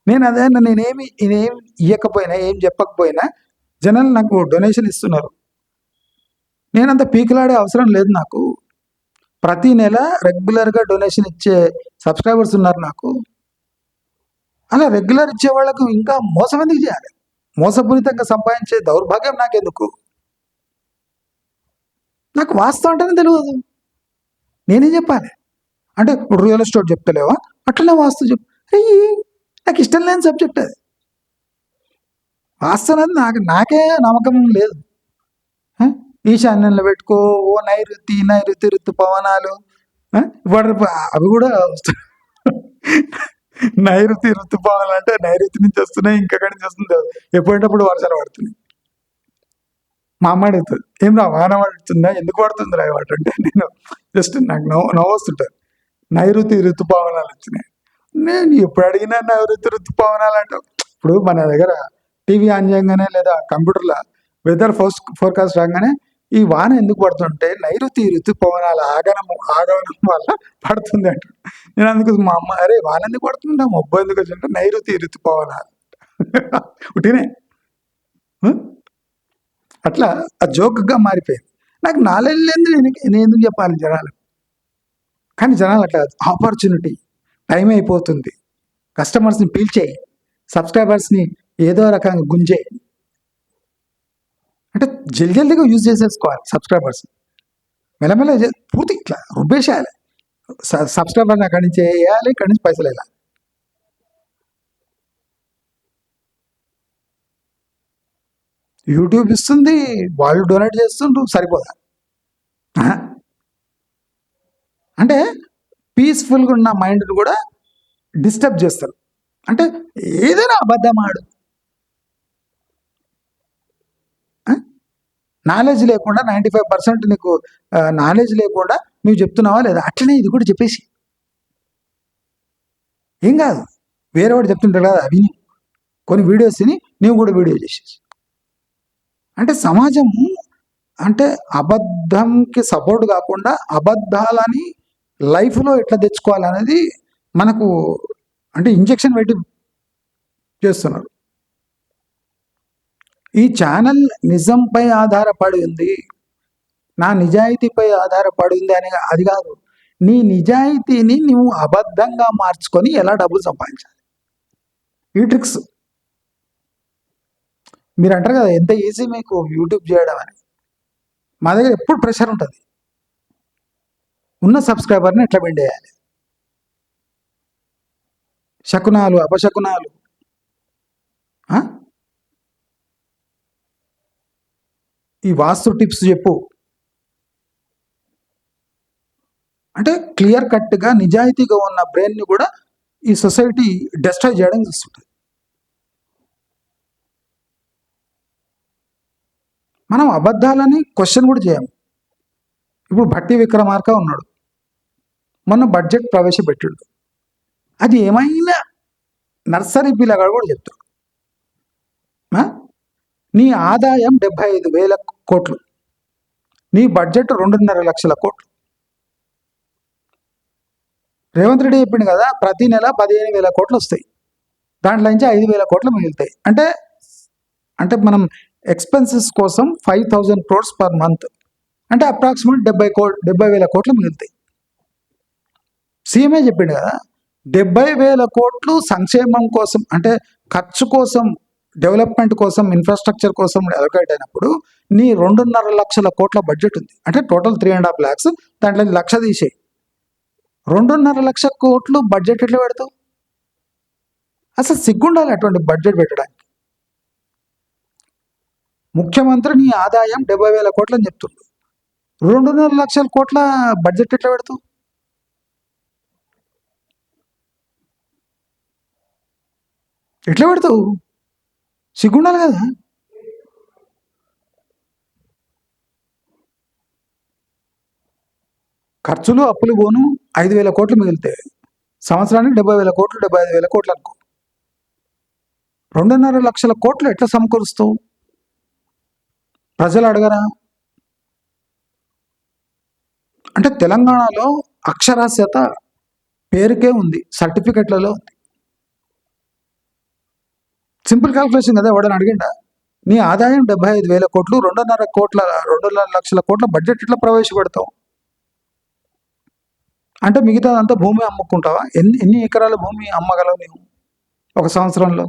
నేనేమి ఇవ్వకపోయినా, ఏం చెప్పకపోయినా జనాలు నాకు డొనేషన్ ఇస్తున్నారు. నేనంత పీకులాడే అవసరం లేదు నాకు. ప్రతి నెల రెగ్యులర్గా డొనేషన్ ఇచ్చే సబ్స్క్రైబర్స్ ఉన్నారు నాకు. అలా రెగ్యులర్ ఇచ్చే వాళ్ళకు ఇంకా మోసం ఎందుకు చేయాలి? మోసపూరితంగా సంపాదించే దౌర్భాగ్యం నాకెందుకు? నాకు వాస్తవం అంటేనే తెలియదు, నేనేం చెప్పాలి? అంటే ఇప్పుడు రియల్ ఎస్టేట్ చెప్తలేవా, అట్లనే వాస్తు చెప్పు. నాకు ఇష్టం లేని సబ్జెక్ట్ అది. వాస్తు అనేది నాకే నమ్మకం లేదు. ఈశాన్యంలో పెట్టుకో, ఓ నైరుతి ఋతుపవనాలు, వాడు అవి కూడా నైరుతి ఋతుపవనాలు అంటే నైరుతి నుంచి వస్తున్నాయి, ఇంకెక్కడి నుంచి వస్తుంది, ఎప్పుడేటప్పుడు వర్షాలు పడుతున్నాయి. మా అమ్మ అడుగుతుంది, ఏం రా వాన పడుతుందా, ఎందుకు పడుతుంది రా వాటి అంటే, నేను జస్ట్ నాకు నవ్వొస్తుంటాను. నైరుతి ఋతుపవనాలు వచ్చినాయి. నేను ఎప్పుడు అడిగినా నైరుతి ఋతుపవనాలు అంటావు. ఇప్పుడు మన దగ్గర టీవీ ఆన్ చేయగానే లేదా కంప్యూటర్లో వెదర్ ఫోర్కాస్ట్ రాగానే ఈ వాన ఎందుకు పడుతుంటే నైరుతి ఋతుపవనాల ఆగమనం వల్ల పడుతుంది అంటాడు. నేను అందుకు మా అమ్మ, అరే వాన ఎందుకు పడుతుందా, మబ్బు ఎందుకు వచ్చింటే నైరుతి ఋతుపవనాలు ఉట్టినే. అట్లా ఆ జోక్గా మారిపోయింది. నాకు నాలెడ్జ్ లేదు, నేను ఎందుకు చెప్పాలి జనాలు? కానీ జనాలు అట్లా ఆపర్చునిటీ, టైం అయిపోతుంది, కస్టమర్స్ని పీల్చేయి, సబ్స్క్రైబర్స్ని ఏదో రకంగా గుంజేయి అంటే జల్దీగా యూజ్ చేసేసుకోవాలి. సబ్స్క్రైబర్స్ మెల్లమెల్ల పూర్తి ఇట్లా రుబ్బేసేయాలి. సబ్స్క్రైబర్ని అక్కడి నుంచి వేయాలి, ఇక్కడి నుంచి పైసలు వేయాలి. యూట్యూబ్ ఇస్తుంది, వాళ్ళు డొనేట్ చేస్తుండ్రు, సరిపోదా? అంటే పీస్ఫుల్గా ఉన్న మైండ్ని కూడా డిస్టర్బ్ చేస్తారు. అంటే ఏదైనా అబద్ధం ఆడు, నాలెడ్జ్ లేకుండా 95% నీకు నాలెడ్జ్ లేకుండా నువ్వు చెప్తున్నావా లేదా, అట్లనే ఇది కూడా చెప్పేసి ఏం కాదు. వేరే వాడు చెప్తుంటాడు కదా, విని కొన్ని వీడియోస్ తిని నువ్వు కూడా వీడియో చేసేసి. అంటే సమాజం అంటే అబద్ధంకి సపోర్ట్ కాకుండా అబద్ధాలని లైఫ్లో ఎట్లా తెచ్చుకోవాలనేది మనకు అంటే ఇంజెక్షన్ పెట్టి చేస్తున్నారు. ఈ ఛానల్ నిజంపై ఆధారపడి ఉంది, నా నిజాయితీపై ఆధారపడి ఉంది అని అది కాదు. నీ నిజాయితీని నువ్వు అబద్ధంగా మార్చుకొని ఎలా డబ్బులు సంపాదించాలి, ఈ ట్రిక్స్. మీరు అంటారు కదా ఎంత ఈజీ మీకు యూట్యూబ్ చేయడం అని. మా దగ్గర ఎప్పుడు ప్రెషర్ ఉంటుంది, ఉన్న సబ్స్క్రైబర్ని ఎట్లా బెండ్ చేయాలి, శకునాలు అపశకునాలు, ఈ వాస్తు టిప్స్ చెప్పు అంటే క్లియర్ కట్గా నిజాయితీగా ఉన్న బ్రెయిన్ని కూడా ఈ సొసైటీ డెస్ట్రాయ్ చేయడం చూస్తుంటుంది. మనం అబద్ధాలని క్వశ్చన్ కూడా చేయము. ఇప్పుడు భట్టి విక్రమార్క ఉన్నాడు, మొన్న బడ్జెట్ ప్రవేశపెట్టాడు, అది ఏమైనా నర్సరీ పిల్లగాడు కూడా చెప్తాడు. నీ ఆదాయం 75,000 కోట్లు, నీ బడ్జెట్ 2.5 లక్షల కోట్లు. రేవంత్ రెడ్డి చెప్పింది కదా, ప్రతి నెల 15,000 కోట్లు వస్తాయి. దాంట్లో నుంచి 5,000 కోట్లు మిగులుతాయి. అంటే అంటే మనం ఎక్స్పెన్సెస్ కోసం 5,000 crores పర్ మంత్, అంటే అప్రాక్సిమేట్ 70,000 కోట్లు మిగులుతాయి. సీఎంఏ చెప్పిండు కదా, 70,000 కోట్లు సంక్షేమం కోసం, అంటే ఖర్చు కోసం, డెవలప్మెంట్ కోసం, ఇన్ఫ్రాస్ట్రక్చర్ కోసం అలొకేట్ అయినప్పుడు నీ 2.5 లక్షల కోట్ల బడ్జెట్ ఉంది, అంటే టోటల్ 3.5 lakhs, దాంట్లో 1,00,000 తీసేయి. 2.5 లక్షల కోట్లు బడ్జెట్ ఎట్లా పెడతావు? అసలు సిగ్గుండాలి అటువంటి బడ్జెట్ పెట్టడానికి. ముఖ్యమంత్రి నీ ఆదాయం 70,000 కోట్లు అని చెప్తుండు, 2.5 లక్షల కోట్ల బడ్జెట్ ఎట్లా పెడతావు? ఎట్లా పెడతావు? సిగ్గుండాలి కదా. ఖర్చులు అప్పులు పోను 5,000 కోట్లు మిగులుతాయి, సంవత్సరానికి 70,000 కోట్లు, 75,000 కోట్లు అనుకో. 2.5 లక్షల కోట్లు ఎట్లా సమకూరుస్తావు? ప్రజలు అడగరా? అంటే తెలంగాణలో అక్షరాస్యత పేరుకే ఉంది, సర్టిఫికెట్లలో ఉంది. సింపుల్ క్యాల్కులేషన్ కదా, ఎవడని అడిగిండా? నీ ఆదాయం 75,000 కోట్లు, 2.5 లక్షల కోట్ల బడ్జెట్ ఎట్లా ప్రవేశపెడతావు? అంటే మిగతాదంతా భూమి అమ్ముకుంటావా? ఎన్ని ఎకరాల భూమి అమ్మగలవు నీవు ఒక సంవత్సరంలో?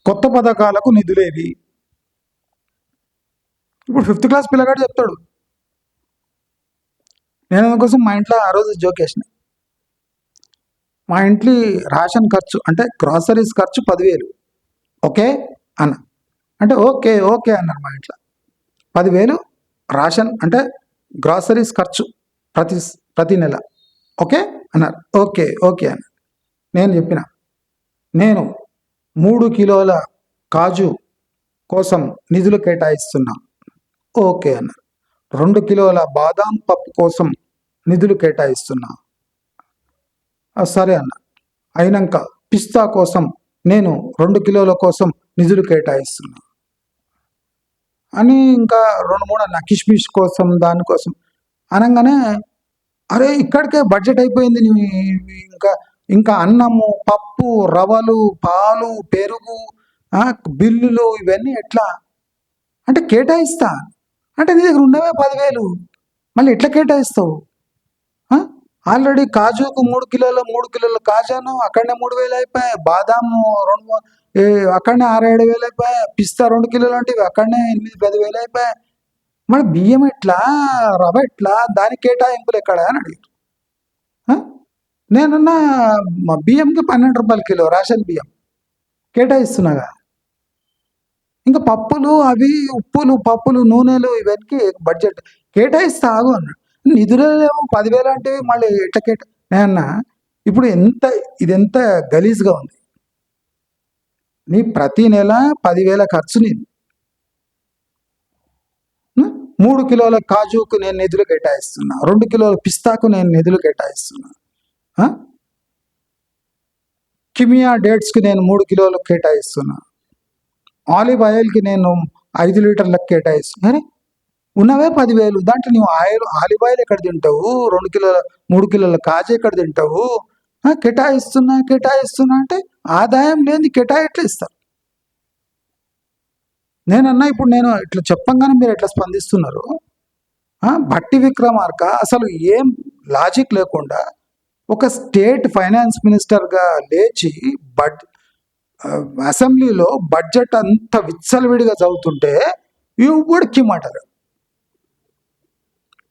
కొత్త పథకాలకు నిధులేవి? ఇప్పుడు 5th క్లాస్ పిల్లగాడు చెప్తాడు. నేను అందుకోసం మా ఇంట్లో ఆ రోజు జోక్ వేసిన, మా ఇంట్లో రేషన్ ఖర్చు అంటే గ్రాసరీస్ ఖర్చు 10,000, ఓకే అన్న. అంటే ఓకే ఓకే అన్నారు మా ఇంట్లో. 10,000 రేషన్ అంటే గ్రాసరీస్ ఖర్చు ప్రతి నెల, ఓకే అన్నారు. ఓకే ఓకే అన్న. నేను చెప్పిన, నేను 3 కిలోల కాజు కోసం నిధులు కేటాయిస్తున్నా, ఓకే అన్నారు. 2 కిలోల బాదాం పప్పు కోసం నిధులు కేటాయిస్తున్నా, సరే అన్న. అయినాక పిస్తా కోసం నేను 2 కిలోల కోసం నిధులు కేటాయిస్తున్నా అని, ఇంకా 2-3 అన్న, కిష్మిష్ కోసం దానికోసం అనగానే, అరే ఇక్కడికే బడ్జెట్ అయిపోయింది, ఇంకా అన్నము, పప్పు, రవ్వలు, పాలు, పెరుగు, బిల్లులు, ఇవన్నీ ఎట్లా అంటే కేటాయిస్తా అంటే నీ దగ్గర ఉన్నవే 10,000, మళ్ళీ ఎట్లా కేటాయిస్తావు? ఆల్రెడీ కాజుకు 3 కిలోల కాజాను అక్కడనే 3,000 అయిపోయాయి, బాదాము అక్కడనే 6-7 అయిపోయాయి, పిస్తా 2 కిలోలు అంటే అక్కడనే 8-10 అయిపోయాయి. మరి బియ్యం ఎట్లా, రవ్వ ఎట్లా, దానికి కేటాయింపులు ఎక్కడ అని అడిగారు. నేనున్న బియ్యంకి 12 రూపాయల కిలో రేషన్ బియ్యం కేటాయిస్తున్నాగా. ఇంకా పప్పులు, అవి ఉప్పులు, పప్పులు, నూనెలు, ఇవన్నీ బడ్జెట్ కేటాయిస్తా ఆగు అన్నాడు. నిధులేమో 10,000 అంటే మళ్ళీ ఎట్లా నేనన్నా, ఇప్పుడు ఇదెంత గలీజ్గా ఉంది. నీ ప్రతి నెల 10,000 ఖర్చు, నేను 3 కిలోల కాజుకు నేను నిధులు కేటాయిస్తున్నా, 2 కిలోల పిస్తాకు నేను నిధులు కేటాయిస్తున్నా, కిమియా డేట్స్కి నేను 3 కిలోలు కేటాయిస్తున్నా, ఆలివ్ ఆయిల్కి నేను 5 లీటర్లకు కేటాయిస్తున్నా. అరే ఉన్నవే 10,000, దాంట్లో నువ్వు ఆలివ్ ఆయిల్ ఎక్కడ తింటావు? 3 కిలోల కాజు ఎక్కడ తింటావు? కేటాయిస్తున్నా అంటే ఆదాయం లేని కేటాయి ఎట్లా ఇస్తారు? నేనన్నా, ఇప్పుడు నేను ఇట్లా చెప్పంగానే మీరు ఎట్లా స్పందిస్తున్నారు? భట్టి విక్రమార్క అసలు ఏం లాజిక్ లేకుండా ఒక స్టేట్ ఫైనాన్స్ మినిస్టర్గా లేచి అసెంబ్లీలో బడ్జెట్ అంత విచ్చలవిడిగా చదువుతుంటే ఎవడికి మాటలు.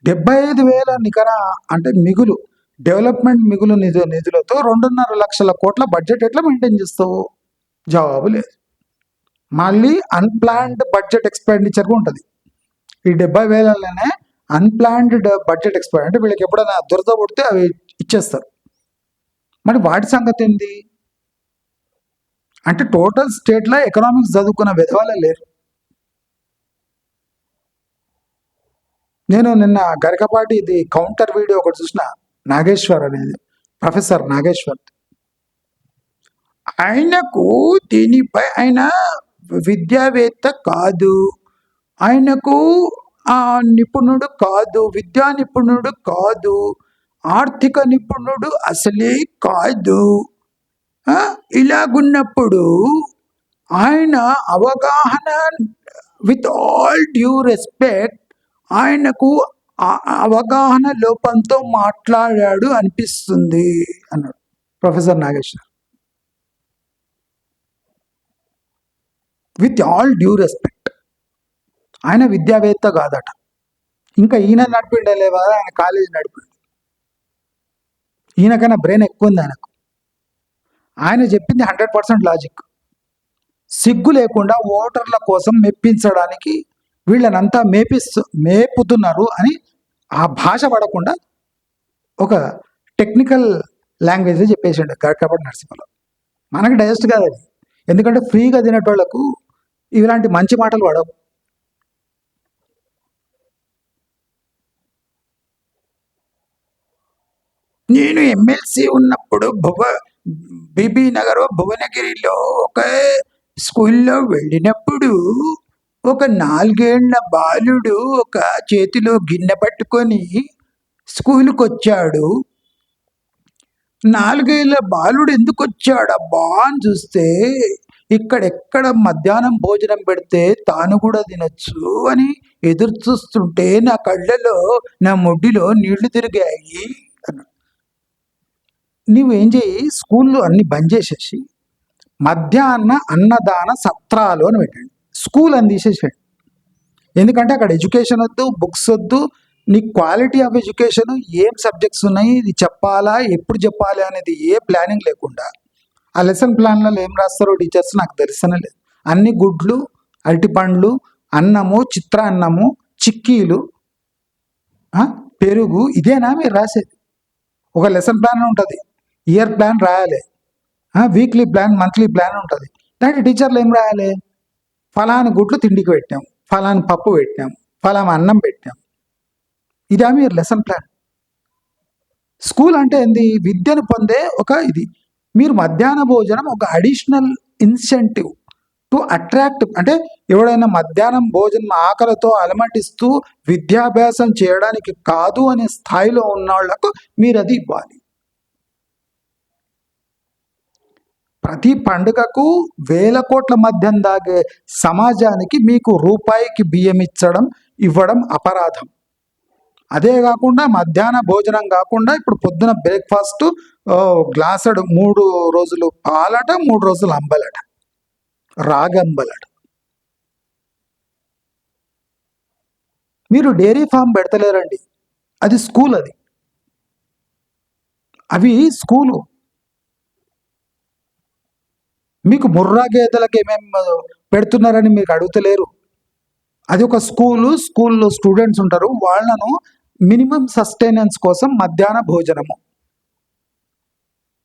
75,000 నికర అంటే మిగులు, డెవలప్మెంట్ మిగులు నిధులతో 2.5 లక్షల కోట్ల బడ్జెట్ ఎట్లా మెయింటైన్ చేస్తావు? జవాబు లేదు. మళ్ళీ అన్ప్లాన్డ్ బడ్జెట్ ఎక్స్పెండిచర్గా ఉంటుంది. ఈ 70,000లోనే అన్ప్లాన్డ్ బడ్జెట్ ఎక్స్పెండిచర్, అంటే వీళ్ళకి ఎప్పుడైనా దురద పుడితే అవి ఇచ్చేస్తారు. మరి వాటి సంగతి ఏంటి? అంటే టోటల్ స్టేట్లో ఎకనామిక్స్ చదువుకున్న విధవాలే లేరు. నేను నిన్న గరికపాటి ఇది కౌంటర్ వీడియో ఒకటి చూసిన, నాగేశ్వర్ అనేది, ప్రొఫెసర్ నాగేశ్వర్. ఆయనకు దీనిపై, ఆయన విద్యావేత్త కాదు, ఆయనకు నిపుణుడు కాదు, విద్యా నిపుణుడు కాదు, ఆర్థిక నిపుణుడు అసలే కాదు. ఆ, ఇలాగున్నప్పుడు ఆయన అవగాహన, విత్ ఆల్ డ్యూ రెస్పెక్ట్, ఆయనకు అవగాహన లోపంతో మాట్లాడాడు అనిపిస్తుంది అన్నాడు professor Nageshwar. With all due respect, ఆయన విద్యావేత్త కాదట. ఇంకా ఈయన నడిపిండలేవా, ఆయన కాలేజీ నడిపిండు. ఈయనకైనా బ్రెయిన్ ఎక్కువ ఉంది ఆయనకు. ఆయన చెప్పింది 100% లాజిక్. సిగ్గు లేకుండా ఓటర్ల కోసం మెప్పించడానికి వీళ్ళనంతా మేపుతున్నారు అని ఆ భాష పడకుండా ఒక టెక్నికల్ లాంగ్వేజ్ చెప్పేసాడు గడకపడి నరసింహరావు. మనకి డైజెస్ట్ కాదు అది, ఎందుకంటే ఫ్రీగా తినేటోళ్లకు ఇలాంటి మంచి మాటలు పడవు. నేను ఎమ్మెల్సీ ఉన్నప్పుడు బీబీ నగర్ భువనగిరిలో ఒక స్కూల్లో వెళ్ళినప్పుడు ఒక 4 ఏళ్ల బాలుడు ఒక చేతిలో గిన్నె పట్టుకొని స్కూల్కి వచ్చాడు. 4 ఏళ్ల బాలుడు ఎందుకు వచ్చాడబ్బా అని చూస్తే, ఇక్కడెక్కడ మధ్యాహ్నం భోజనం పెడితే తాను కూడా తినొచ్చు అని ఎదురు చూస్తుంటే నా కళ్ళలో, నా ముడ్డిలో నీళ్లు తిరిగాయి అన్నాడు. నువ్వేం చేయి, స్కూల్లో అన్ని బంద్ చేసేసి మధ్యాహ్న అన్నదాన సత్రాలు అని పెట్టండి, స్కూల్ అని తీసేసేయండి. ఎందుకంటే అక్కడ ఎడ్యుకేషన్ వద్దు, బుక్స్ వద్దు, నీ క్వాలిటీ ఆఫ్ ఎడ్యుకేషన్, ఏం సబ్జెక్ట్స్ ఉన్నాయి, ఇది చెప్పాలా, ఎప్పుడు చెప్పాలి అనేది ఏ ప్లానింగ్ లేకుండా, ఆ లెసన్ ప్లాన్లలో ఏం రాస్తారో టీచర్స్ నాకు తెలిసనే లేదు. అన్ని గుడ్లు, అరటి పండ్లు, అన్నము, చిత్రాన్నము, చిక్కీలు, పెరుగు, ఇదేనా మీరు రాసేది? ఒక లెసన్ ప్లాన్ ఉంటుంది, ఇయర్ ప్లాన్ రాయాలి, వీక్లీ ప్లాన్, మంత్లీ ప్లాన్ ఉంటుంది. దాంట్లో టీచర్లు ఏం రాయాలి? ఫలాని గుడ్లు తిండికి పెట్టాం, ఫలాని పప్పు పెట్టాం, ఫలానా అన్నం పెట్టాం. ఇదా మీరు లెసన్ ప్లాన్? స్కూల్ అంటే ఏంది? విద్యను పొందే ఒక ఇది. మీరు మధ్యాహ్న భోజనం ఒక అడిషనల్ ఇన్సెంటివ్ టు అట్రాక్ట్, అంటే ఎవడైనా మధ్యాహ్నం భోజనం ఆకలితో అలమటిస్తూ విద్యాభ్యాసం చేయడానికి కాదు అనే స్థాయిలో ఉన్న వాళ్లకు మీరు అది ఇవ్వాలి. ప్రతి పండుగకు వేల కోట్ల మద్యం దాగే సమాజానికి మీకు రూపాయికి బియ్యం ఇవ్వడం అపరాధం. అదే కాకుండా మధ్యాహ్న భోజనం కాకుండా ఇప్పుడు పొద్దున బ్రేక్ఫాస్ట్ గ్లాసుడు 3 రోజులు పాలట, 3 రోజులు అంబలట, రాగంబలట. మీరు డైరీ ఫామ్ పెడతలేరండి, అది స్కూల్. అవి స్కూలు. మీకు ముర్రా గేదెలకు ఏమేమి పెడుతున్నారని మీకు అడుగుతలేరు. అది ఒక స్కూల్లో స్టూడెంట్స్ ఉంటారు, వాళ్ళను మినిమం సస్టైనెన్స్ కోసం మధ్యాహ్న భోజనము.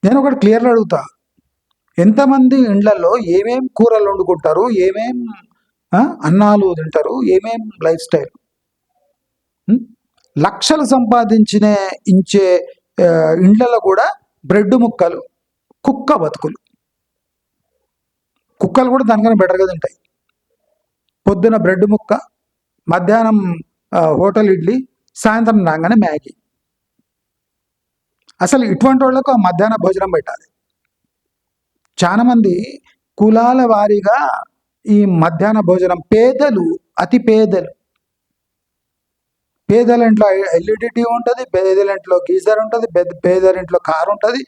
నేను ఒకటి క్లియర్గా అడుగుతా, ఎంతమంది ఇండ్లలో ఏమేం కూరలు వండుకుంటారు, ఏమేం అన్నాలు తింటారు, ఏమేం లైఫ్ స్టైల్. లక్షలు ఇంచే ఇండ్లలో కూడా బ్రెడ్ ముక్కలు, కుక్క బతుకులు. కుక్కలు కూడా దానికన్నా బెటర్గా తింటాయి. పొద్దున బ్రెడ్ ముక్క, మధ్యాహ్నం హోటల్ ఇడ్లీ, సాయంత్రం రాగానే మ్యాగీ. అసలు ఇటువంటి వాళ్ళకు మధ్యాహ్న భోజనం పెట్టాలి. చాలా మంది కులాల వారీగా ఈ మధ్యాహ్న భోజనం, పేదలు, అతి పేదల ఇంట్లో ఎల్ఈడి టీవీ ఉంటుంది, పేదల ఇంట్లో గీజర్ ఉంటుంది, పేదల ఇంట్లో కారు ఉంటుంది,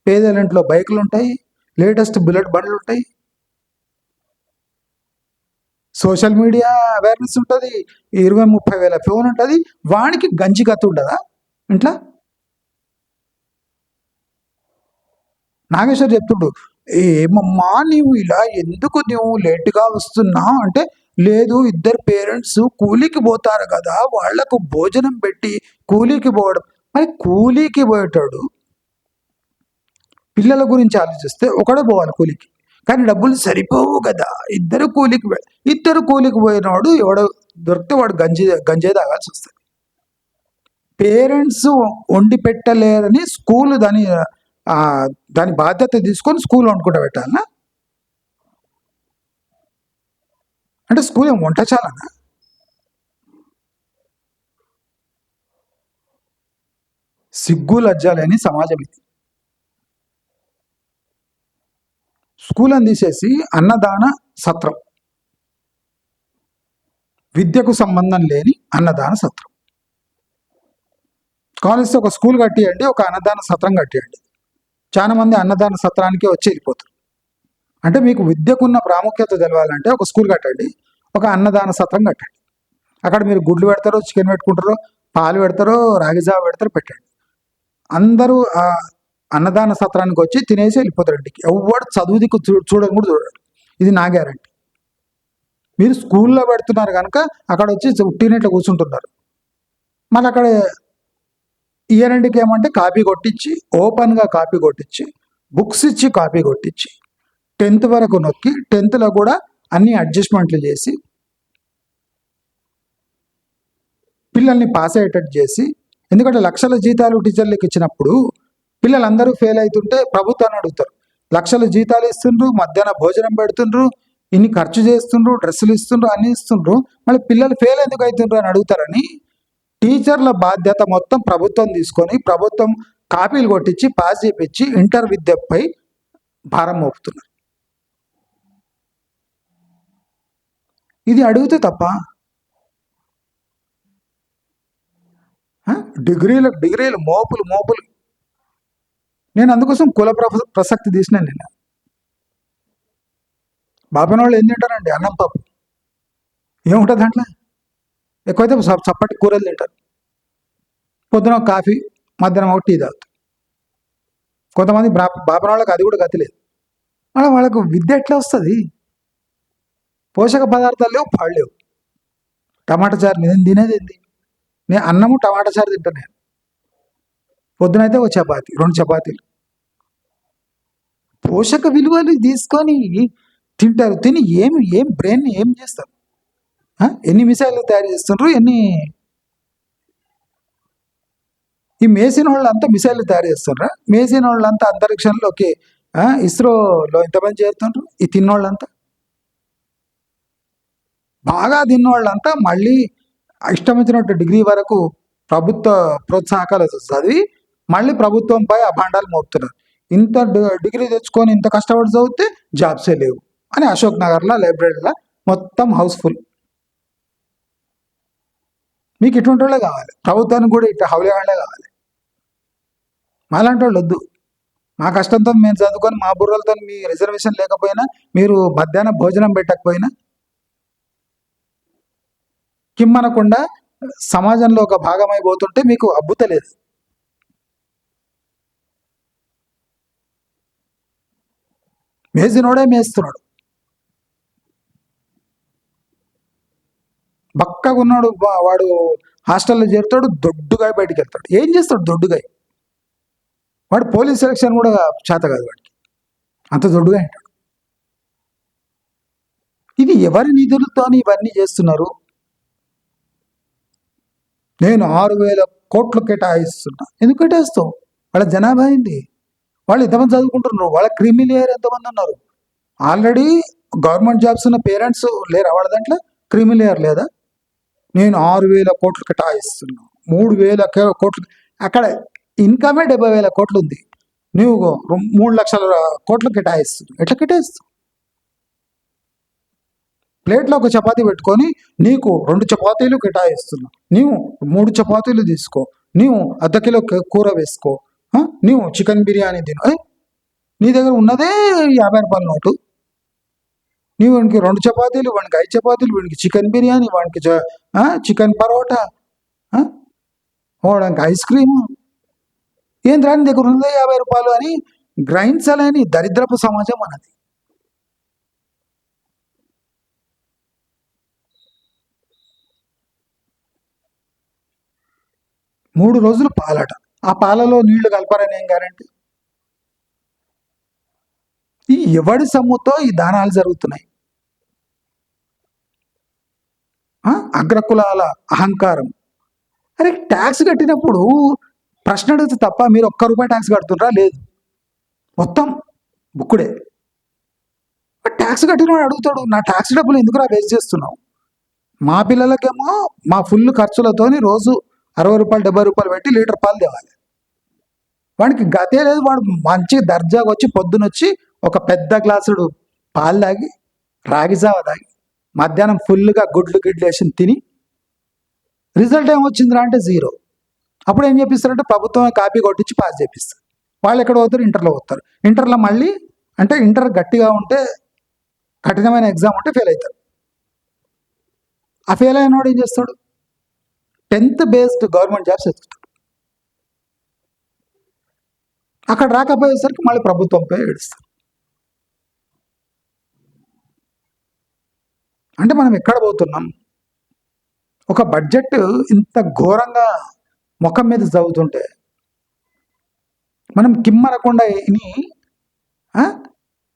పేదల ఇంట్లో బైకులు ఉంటాయి, లేటెస్ట్ బుల్లెట్ బండ్లు ఉంటాయి, సోషల్ మీడియా అవేర్నెస్ ఉంటుంది, 20-30 వేల ఫోన్ ఉంటుంది. వానికి గంజి కత్తి ఉండదా ఇంట్లో? నాగేశ్వర్ చెప్తుండు, ఏమమ్మా నీవు ఇలా ఎందుకు నువ్వు లేటుగా వస్తున్నావు అంటే, లేదు, 2 పేరెంట్స్ కూలీకి పోతారు కదా, వాళ్లకు భోజనం పెట్టి కూలీకి పోవడం. మరి కూలీకి పోయేటాడు పిల్లల గురించి ఆలోచిస్తే ఒకడే పోవాలి కూలీకి, కానీ డబ్బులు సరిపోవు కదా, ఇద్దరు కూలీకి పోయినవాడు ఎవడో దొరికితే వాడు గంజే తాగాల్సి వస్తుంది. పేరెంట్స్ వండి పెట్టలేరని స్కూల్ దాని బాధ్యత తీసుకొని స్కూల్ వండుకుంటూ పెట్టాలనా? అంటే స్కూల్ ఏం వంట చాలనా? సిగ్గు లజ్జ లేని సమాజం ఇది. స్కూల్ అని తీసేసి అన్నదాన సత్రం, విద్యకు సంబంధం లేని అన్నదాన సత్రం. కాలేజ్తో ఒక స్కూల్ కట్టియండి, ఒక అన్నదాన సత్రం కట్టియండి. చాలా మంది అన్నదాన సత్రానికి వచ్చి వెళ్ళిపోతారు. అంటే మీకు విద్యకున్న ప్రాముఖ్యత తెలవాలంటే ఒక స్కూల్ కట్టండి, ఒక అన్నదాన సత్రం కట్టండి. అక్కడ మీరు గుడ్లు పెడతారో, చికెన్ పెట్టుకుంటారో, పాలు పెడతారో, రాగిజావ పెడతారో పెట్టండి. అందరూ ఆ అన్నదాన సత్రానికి వచ్చి తినేసి వెళ్ళిపోతారు ఇంటికి. ఎవడు చదువు దిక్కు చూడని కూడా చూడడు. ఇది నా గ్యారంటీ. మీరు స్కూల్లో పెడుతున్నారు కనుక అక్కడ వచ్చి ఉట్టినట్లు కూర్చుంటున్నారు. మళ్ళీ అక్కడ ఇయర్ఎండ్కి ఏమంటే కాపీ కొట్టించి, ఓపెన్గా కాపీ కొట్టించి, బుక్స్ ఇచ్చి కాపీ కొట్టించి 10th వరకు నొక్కి 10thలో కూడా అన్ని అడ్జస్ట్మెంట్లు చేసి పిల్లల్ని పాస్ అయ్యేటట్టు చేసి, ఎందుకంటే లక్షల జీతాలు టీచర్లకు ఇచ్చినప్పుడు పిల్లలందరూ ఫెయిల్ అవుతుంటే ప్రభుత్వాన్ని అడుగుతారు. లక్షల జీతాలు ఇస్తుండ్రు, మధ్యాహ్న భోజనం పెడుతుండ్రు, ఇన్ని ఖర్చు చేస్తుండ్రు, డ్రెస్సులు ఇస్తుండ్రు, అన్ని ఇస్తుండ్రు, మళ్ళీ పిల్లలు ఫెయిల్ ఎందుకు అవుతుండ్రు అని అడుగుతారని టీచర్ల బాధ్యత మొత్తం ప్రభుత్వం తీసుకొని ప్రభుత్వం కాపీలు కొట్టించి పాస్ చేపించి ఇంటర్ విద్యపై భారం మోపుతున్నారు. ఇది అడిగితే తప్ప? డిగ్రీలు మోపులు. నేను అందుకోసం కుల ప్రసక్తి తీసినాను. నేను బాపిన వాళ్ళు ఏం తింటారండి? అన్నం పప్పు. ఏముంటుంది దాంట్లో? ఎక్కువైతే చప్పటి కూరలు తింటారు. పొద్దున కాఫీ, మధ్యాహ్నం ఒక టీ తాగుతారు. కొంతమంది బాపిన వాళ్ళకి అది కూడా గతి లేదు. వాళ్ళకు విద్య ఎట్లా వస్తుంది? పోషక పదార్థాలు లేవు, పాడు లేవు. టమాటా చారు నేను తినేది ఏంది? నేను అన్నము టమాటా చారు తింటాను. నేను పొద్దునైతే ఒక చపాతి, 2 చపాతీలు. పోషక విలువలు తీసుకొని తింటారు. తిని ఏం బ్రెయిన్ ఏం చేస్తారు? ఎన్ని మిసైళ్ళు తయారు చేస్తుండ్రు, ఈ మేసిన వాళ్ళంతా మిసైళ్ళు తయారు చేస్తుండ్రా? మేసిన వాళ్ళంతా అంతరిక్షంలోకి ఇస్రోలో ఎంతమంది చేరుతుండ్రు? ఈ తిన్నోళ్ళంతా, బాగా తిన్నోళ్ళంతా మళ్ళీ ఇష్టం వచ్చినట్టు డిగ్రీ వరకు ప్రభుత్వ ప్రోత్సాహకాలు చదివి మళ్ళీ ప్రభుత్వంపై అభాండాలు మోపుతున్నారు. ఇంత డిగ్రీ తెచ్చుకొని ఇంత కష్టపడి చదివితే జాబ్సే లేవు అని అశోక్ నగర్లో లైబ్రరీలో మొత్తం హౌస్ఫుల్. మీకు ఇటువంటి వాళ్ళే కావాలి, ప్రభుత్వానికి కూడా ఇట్లా హౌలేవాళ్లే కావాలి. మాలాంటి వాళ్ళు వద్దు. మా కష్టంతో మేము చదువుకొని మా బుర్రలతో మీ రిజర్వేషన్ లేకపోయినా, మీరు మధ్యాహ్నం భోజనం పెట్టకపోయినా, కిమ్మనకుండా సమాజంలో ఒక భాగమైపోతుంటే మీకు అబ్బుతలేదు. మేసినోడే మేస్తున్నాడు, బక్కగా ఉన్నాడు వాడు హాస్టల్లో చేరుతాడు, దొడ్డుగా బయటికి వెళ్తాడు. ఏం చేస్తాడు దొడ్డుగా? వాడు పోలీస్ సెలక్షన్ కూడా చేత కాదు వాడికి, అంత దొడ్డుగా ఉంటాడు. ఇది ఎవరి నిధులతో ఇవన్నీ చేస్తున్నారు? నేను 6,000 కోట్లు కేటాయిస్తున్నా. ఎందుకు కేటాయిస్తావు? వాళ్ళ జనాభా అయింది, వాళ్ళు ఎంతమంది చదువుకుంటున్నారు, వాళ్ళ క్రిమి లేయర్ ఎంతమంది ఉన్నారు? ఆల్రెడీ గవర్నమెంట్ జాబ్స్ ఉన్న పేరెంట్స్ లేరా వాళ్ళ దాంట్లో? క్రిమి లేయర్ లేదా? నేను 6,000 కోట్లు కేటాయిస్తున్నా, 3,000 కోట్లు. అక్కడ ఇన్కమే 70,000 కోట్లు ఉంది, నువ్వు 3 లక్షల కోట్లు కేటాయిస్తున్నావు. ఎట్లా కేటాయిస్తావు? ప్లేట్లో ఒక చపాతీ పెట్టుకొని నీకు 2 చపాతీలు కేటాయిస్తున్నా, నీవు 3 చపాతీలు తీసుకో, నీవు ½ కిలో కూర వేసుకో, నీవు చికెన్ బిర్యానీ తిను. నీ దగ్గర ఉన్నదే 50 రూపాయల నోటు. నీవు వానికి 2 చపాతీలు, వానికి 5 చపాతీలు, వానికి చికెన్ బిర్యానీ, వానికి చికెన్ పరోటా, వాడానికి ఐస్ క్రీము. ఏం రాని దగ్గర ఉన్నదే 50 రూపాయలు అని గ్రహించలేని దరిద్రపు సమాజం అన్నది. మూడు రోజులు పాలట, ఆ పాలలో నీళ్లు కలపరని ఏం గ్యారంటీ? ఈ ఎవడి సొమ్ముతో ఈ దానాలు జరుగుతున్నాయి? అగ్రకులాల అహంకారం. అరే ట్యాక్స్ కట్టినప్పుడు ప్రశ్న అడిగితే తప్ప మీరు ₹1 ట్యాక్స్ కడుతున్నారా? లేదు, మొత్తం బుక్కుడే. ట్యాక్స్ కట్టిన వాడు అడుగుతాడు, నా ట్యాక్స్ డబ్బులు ఎందుకురా వేస్ట్ చేస్తున్నావు? మా పిల్లలకేమో మా ఫుల్ ఖర్చులతోని రోజు ₹60, ₹70 పెట్టి లీటర్ పాలు తేవాలి. వాడికి గతే లేదు. వాడు మంచి దర్జాగా వచ్చి పొద్దునొచ్చి ఒక పెద్ద గ్లాసుడు పాలు తాగి రాగి జావ తాగి మధ్యాహ్నం ఫుల్గా గుడ్లు వేసి తిని రిజల్ట్ ఏమొచ్చిందిరా అంటే 0. అప్పుడు ఏం చేపిస్తారంటే ప్రభుత్వమే కాపీ కొట్టించి పాస్ చేపిస్తారు. వాళ్ళు ఎక్కడ పోతారు? ఇంటర్లో పోతారు. ఇంటర్లో మళ్ళీ అంటే ఇంటర్ గట్టిగా ఉంటే కఠినమైన ఎగ్జామ్ ఉంటే ఫెయిల్ అవుతారు. ఆ ఫెయిల్ అయినవాడు ఏం చేస్తాడు? 10th based government jobs ఎత్తుతాడు. అక్కడ రాకపోయేసరికి మళ్ళీ ప్రభుత్వంపై ఏడుస్తారు. అంటే మనం ఎక్కడ పోతున్నాం? ఒక బడ్జెట్ ఇంత ఘోరంగా ముఖం మీద చదువుతుంటే మనం కిమ్మనకుండా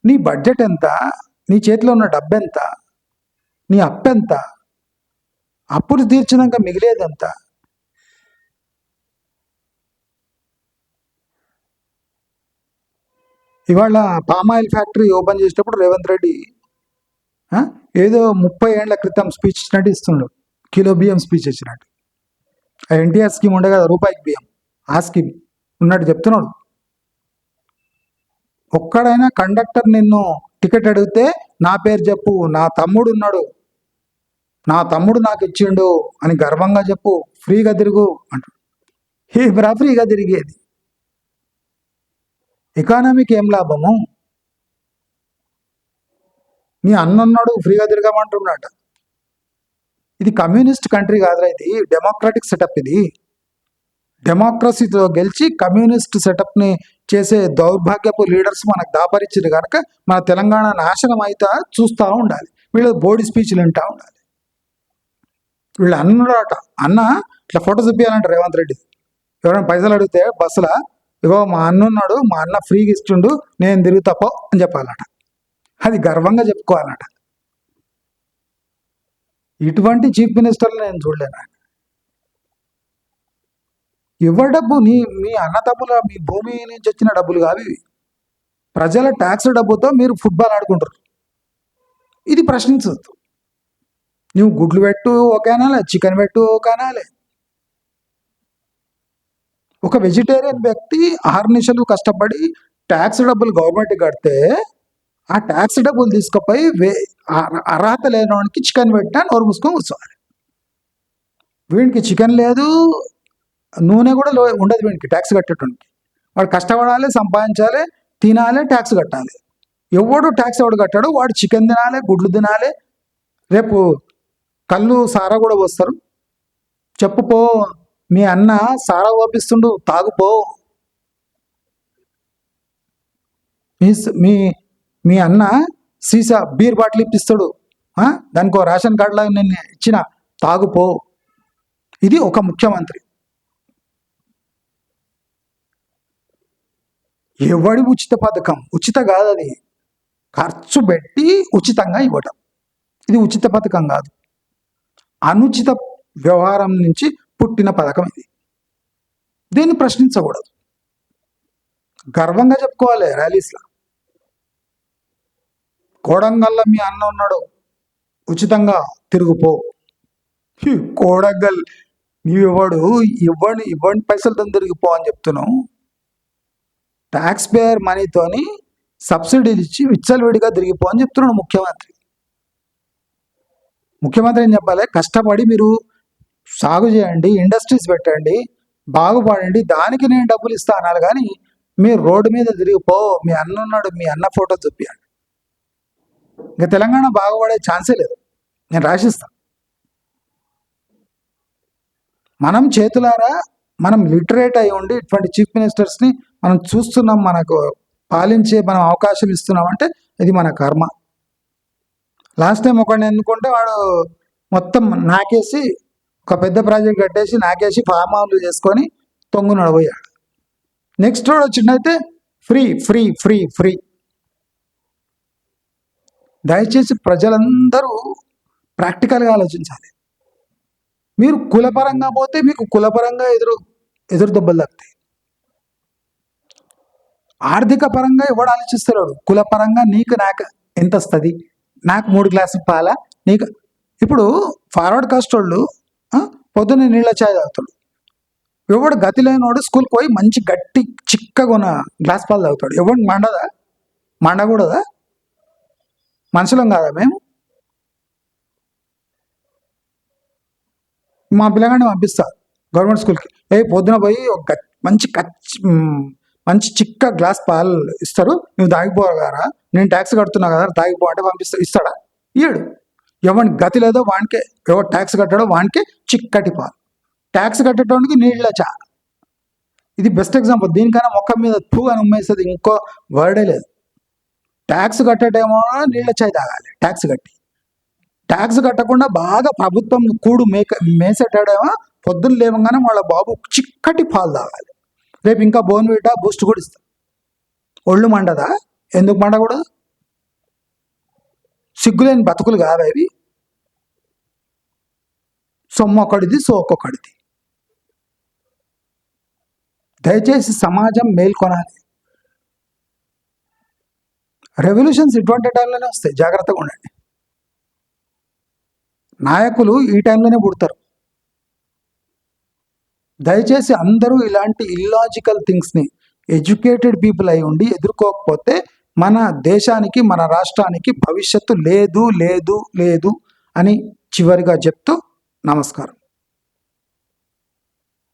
నీ బడ్జెట్ ఎంత, నీ చేతిలో ఉన్న డబ్బు ఎంత, నీ అప్పు ఎంత, అప్పులు తీర్చినాక మిగిలేదంతా, ఇవాళ పామాయిల్ ఫ్యాక్టరీ ఓపెన్ చేసేటప్పుడు రేవంత్ రెడ్డి ఏదో 30 ఏళ్ల క్రితం స్పీచ్ ఇచ్చినట్టు ఇస్తున్నాడు. కిలో బియ్యం స్పీచ్ ఇచ్చినట్టు. ఆ ఎన్టీఆర్ స్కీమ్ ఉండే కదా, రూపాయికి బియ్యం, ఆ స్కీమ్ ఉన్నట్టు చెప్తున్నాడు. ఒక్కడైనా కండక్టర్ నిన్ను టికెట్ అడిగితే నా పేరు చెప్పు, నా తమ్ముడు ఉన్నాడు, నా తమ్ముడు నాకు ఇచ్చిండు అని గర్వంగా చెప్పు, ఫ్రీగా తిరుగు అంటాడు. ఏమిరా ఫ్రీగా తిరిగేది? ఎకానమీకి ఏం లాభము? నీ అన్నున్నాడు ఫ్రీగా తిరగమంటున్నాడు. ఇది కమ్యూనిస్ట్ కంట్రీ కాదురా, ఇది డెమోక్రటిక్ సెటప్. ఇది డెమోక్రసీతో గెలిచి కమ్యూనిస్ట్ సెటప్ని చేసే దౌర్భాగ్యపు లీడర్స్ మనకు దాపరిచ్చారు కనుక మన తెలంగాణ నాశనం అయితే చూస్తూ ఉండాలి. వీళ్ళు బోర్డు స్పీచ్లు వింటూ ఉండాలి. వీళ్ళు అన్నాడట, అన్న ఇట్లా ఫోటో చూపించాలంట రేవంత్ రెడ్డి. ఎవరైనా పైసలు అడిగితే బస్సులో, ఇగో మా అన్న ఉన్నాడు, మా అన్న ఫ్రీగా ఇస్తుండు, నేను తిరుగుతాపో అని చెప్పాలట. అది గర్వంగా చెప్పుకోవాలట. ఇటువంటి చీఫ్ మినిస్టర్లు నేను చూడలేను. ఎవరి డబ్బు? మీ అన్నదమ్ముల, మీ భూమి నుంచి వచ్చిన డబ్బులు కావి. ప్రజల ట్యాక్స్ డబ్బుతో మీరు ఫుట్బాల్ ఆడుకుంటారు. ఇది ప్రశ్నించద్దు. నువ్వు గుడ్లు పెట్టు ఒక అనాలే, చికెన్ పెట్టు ఒక అనాలే. ఒక వెజిటేరియన్ వ్యక్తి అహర్నిశలు కష్టపడి ట్యాక్స్ డబ్బులు గవర్నమెంట్కి కడితే ఆ ట్యాక్స్ డబ్బులు తీసుకుపోయి అర్హత లేనివాడికి చికెన్ పెట్టినా నోరు మూసుకొని కూర్చోవాలి. వీడికి చికెన్ లేదు, నూనె కూడా ఉండదు వీడికి ట్యాక్స్ కట్టేటానికి. వాడు కష్టపడాలి, సంపాదించాలి, తినాలి, ట్యాక్స్ కట్టాలి. ఎవడు ట్యాక్స్ ఎవడు కట్టాడు వాడు చికెన్ తినాలి, గుడ్లు తినాలి. రేపు కళ్ళు సారా కూడా పోస్తారు. చెప్పుపో, మీ అన్న సారా ఓపిస్తుండు, తాగుపో. మీ అన్న సీసా బీర్ బాటిల్ ఇప్పిస్తాడు, దానికో రేషన్ కార్డులాగా నేను ఇచ్చిన, తాగుపో. ఇది ఒక ముఖ్యమంత్రి. ఎవడి ఉచిత పథకం? ఉచిత కాదు అది, ఖర్చు పెట్టి ఉచితంగా ఇవ్వటం. ఇది ఉచిత పథకం కాదు, అనుచిత వ్యవహారం నుంచి పుట్టిన పథకం ఇది. దీన్ని ప్రశ్నించకూడదు, గర్వంగా చెప్పుకోవాలి ర్యాలీస్లో. కోడంగల్లో మీ అన్న ఉన్నాడు, ఉచితంగా తిరుగుపో. కోడంగల్ నీవెవడు? ఇవ్వండి పైసలతో తిరిగిపో అని చెప్తున్నావు. ట్యాక్స్ పేయర్ మనీతోని సబ్సిడీలు ఇచ్చి విచ్చలవిడిగా తిరిగిపో అని చెప్తున్నాడు ముఖ్యమంత్రి. ముఖ్యమంత్రి ఏం చెప్పాలి? కష్టపడి మీరు సాగు చేయండి, ఇండస్ట్రీస్ పెట్టండి, బాగుపడండి, దానికి నేను డబ్బులు ఇస్తా అనాలి. కానీ మీరు రోడ్డు మీద తిరిగిపో, మీ అన్న ఉన్నాడు, మీ అన్న ఫోటో చూపించండి. ఇంకా తెలంగాణ బాగుపడే ఛాన్సే లేదు, నేను రాసిస్తా. మనం చేతులారా మనం లిటరేట్ అయి ఉండి ఇటువంటి చీఫ్ మినిస్టర్స్ని మనం చూస్తున్నాం, మనకు పాలించే మనం అవకాశం ఇస్తున్నాం అంటే ఇది మన కర్మ. లాస్ట్ టైం ఒకడిని ఎన్నుకుంటే వాడు మొత్తం నాకేసి ఒక పెద్ద ప్రాజెక్ట్ కట్టేసి నాకేసి ఫామ్ హౌస్లు చేసుకొని తొంగు నడబోయాడు. నెక్స్ట్ రోడ్ వచ్చిండైతే ఫ్రీ ఫ్రీ ఫ్రీ ఫ్రీ. దయచేసి ప్రజలందరూ ప్రాక్టికల్గా ఆలోచించాలి. మీరు కులపరంగా పోతే మీకు కులపరంగా ఎదురు దెబ్బలు తగ్గుతాయి. ఆర్థిక పరంగా ఎవడు ఆలోచిస్తున్నాడు? కులపరంగా నీకు నాకు ఎంత వస్తుంది, నాకు 3 గ్లాసులు పాల, నీకు. ఇప్పుడు ఫార్వర్డ్ కాస్ట్ వాళ్ళు పొద్దున్నే నీళ్ళ చాయ్ తాగుతాడు. ఎవడు గతి లేనివాడు స్కూల్కి పోయి మంచి గట్టి చిక్కగా ఉన్న గ్లాస్ పాలు తాగుతాడు. ఎవడు మండదా? మండకూడదా? మనుషులం కాదా మేము? మా పిల్లగాడిని పంపిస్తా గవర్నమెంట్ స్కూల్కి. పొద్దున పోయి ఒక మంచి చిక్క గ్లాస్ పాలు ఇస్తారు, నువ్వు తాగిపోగారా, నేను ట్యాక్స్ కడుతున్నా కదా తాగిపో అంటే ఇస్తాడా? ఇయ్యడు. ఎవరి గతి లేదో వానికే, ఎవరు ట్యాక్స్ కట్టాడో వానికే చిక్కటి పాలు. ట్యాక్స్ కట్టేటోనికి నీళ్ళ చా. ఇది బెస్ట్ ఎగ్జాంపుల్. దీనికైనా మొక్క మీద తూ అని ఉమ్మేస్తుంది, ఇంకో వర్డే లేదు. ట్యాక్స్ కట్టేటేమో నీళ్ళ చాయ్ తాగాలి ట్యాక్స్ కట్టి. ట్యాక్స్ కట్టకుండా బాగా ప్రభుత్వం కూడు మేసేటాడేమో పొద్దున్న లేవగానే వాళ్ళ బాబు చిక్కటి పాలు తాగాలి. రేపు ఇంకా బోన్విటా బూస్ట్ కూడా ఇస్తాం. ఒళ్ళు మండదా? ఎందుకు మండకూడదు? సిగ్గులేని బతుకులు కావా ఇవి? సొమ్ము ఒకడిది, సోకొకడిది. దయచేసి సమాజం మేల్కొనాలి. రెవల్యూషన్స్ ఇటువంటి టైంలోనే వస్తాయి, జాగ్రత్తగా ఉండండి. నాయకులు ఈ టైంలోనే పుడతారు. దయచేసి అందరూ ఇలాంటి ఇల్లాజికల్ థింగ్స్ని ఎడ్యుకేటెడ్ పీపుల్ అయి ఉండి ఎదుర్కోకపోతే మన దేశానికి, మన రాష్ట్రానికి భవిష్యత్తు లేదు లేదు లేదు అని చివరిగా చెప్తూ నమస్కారం.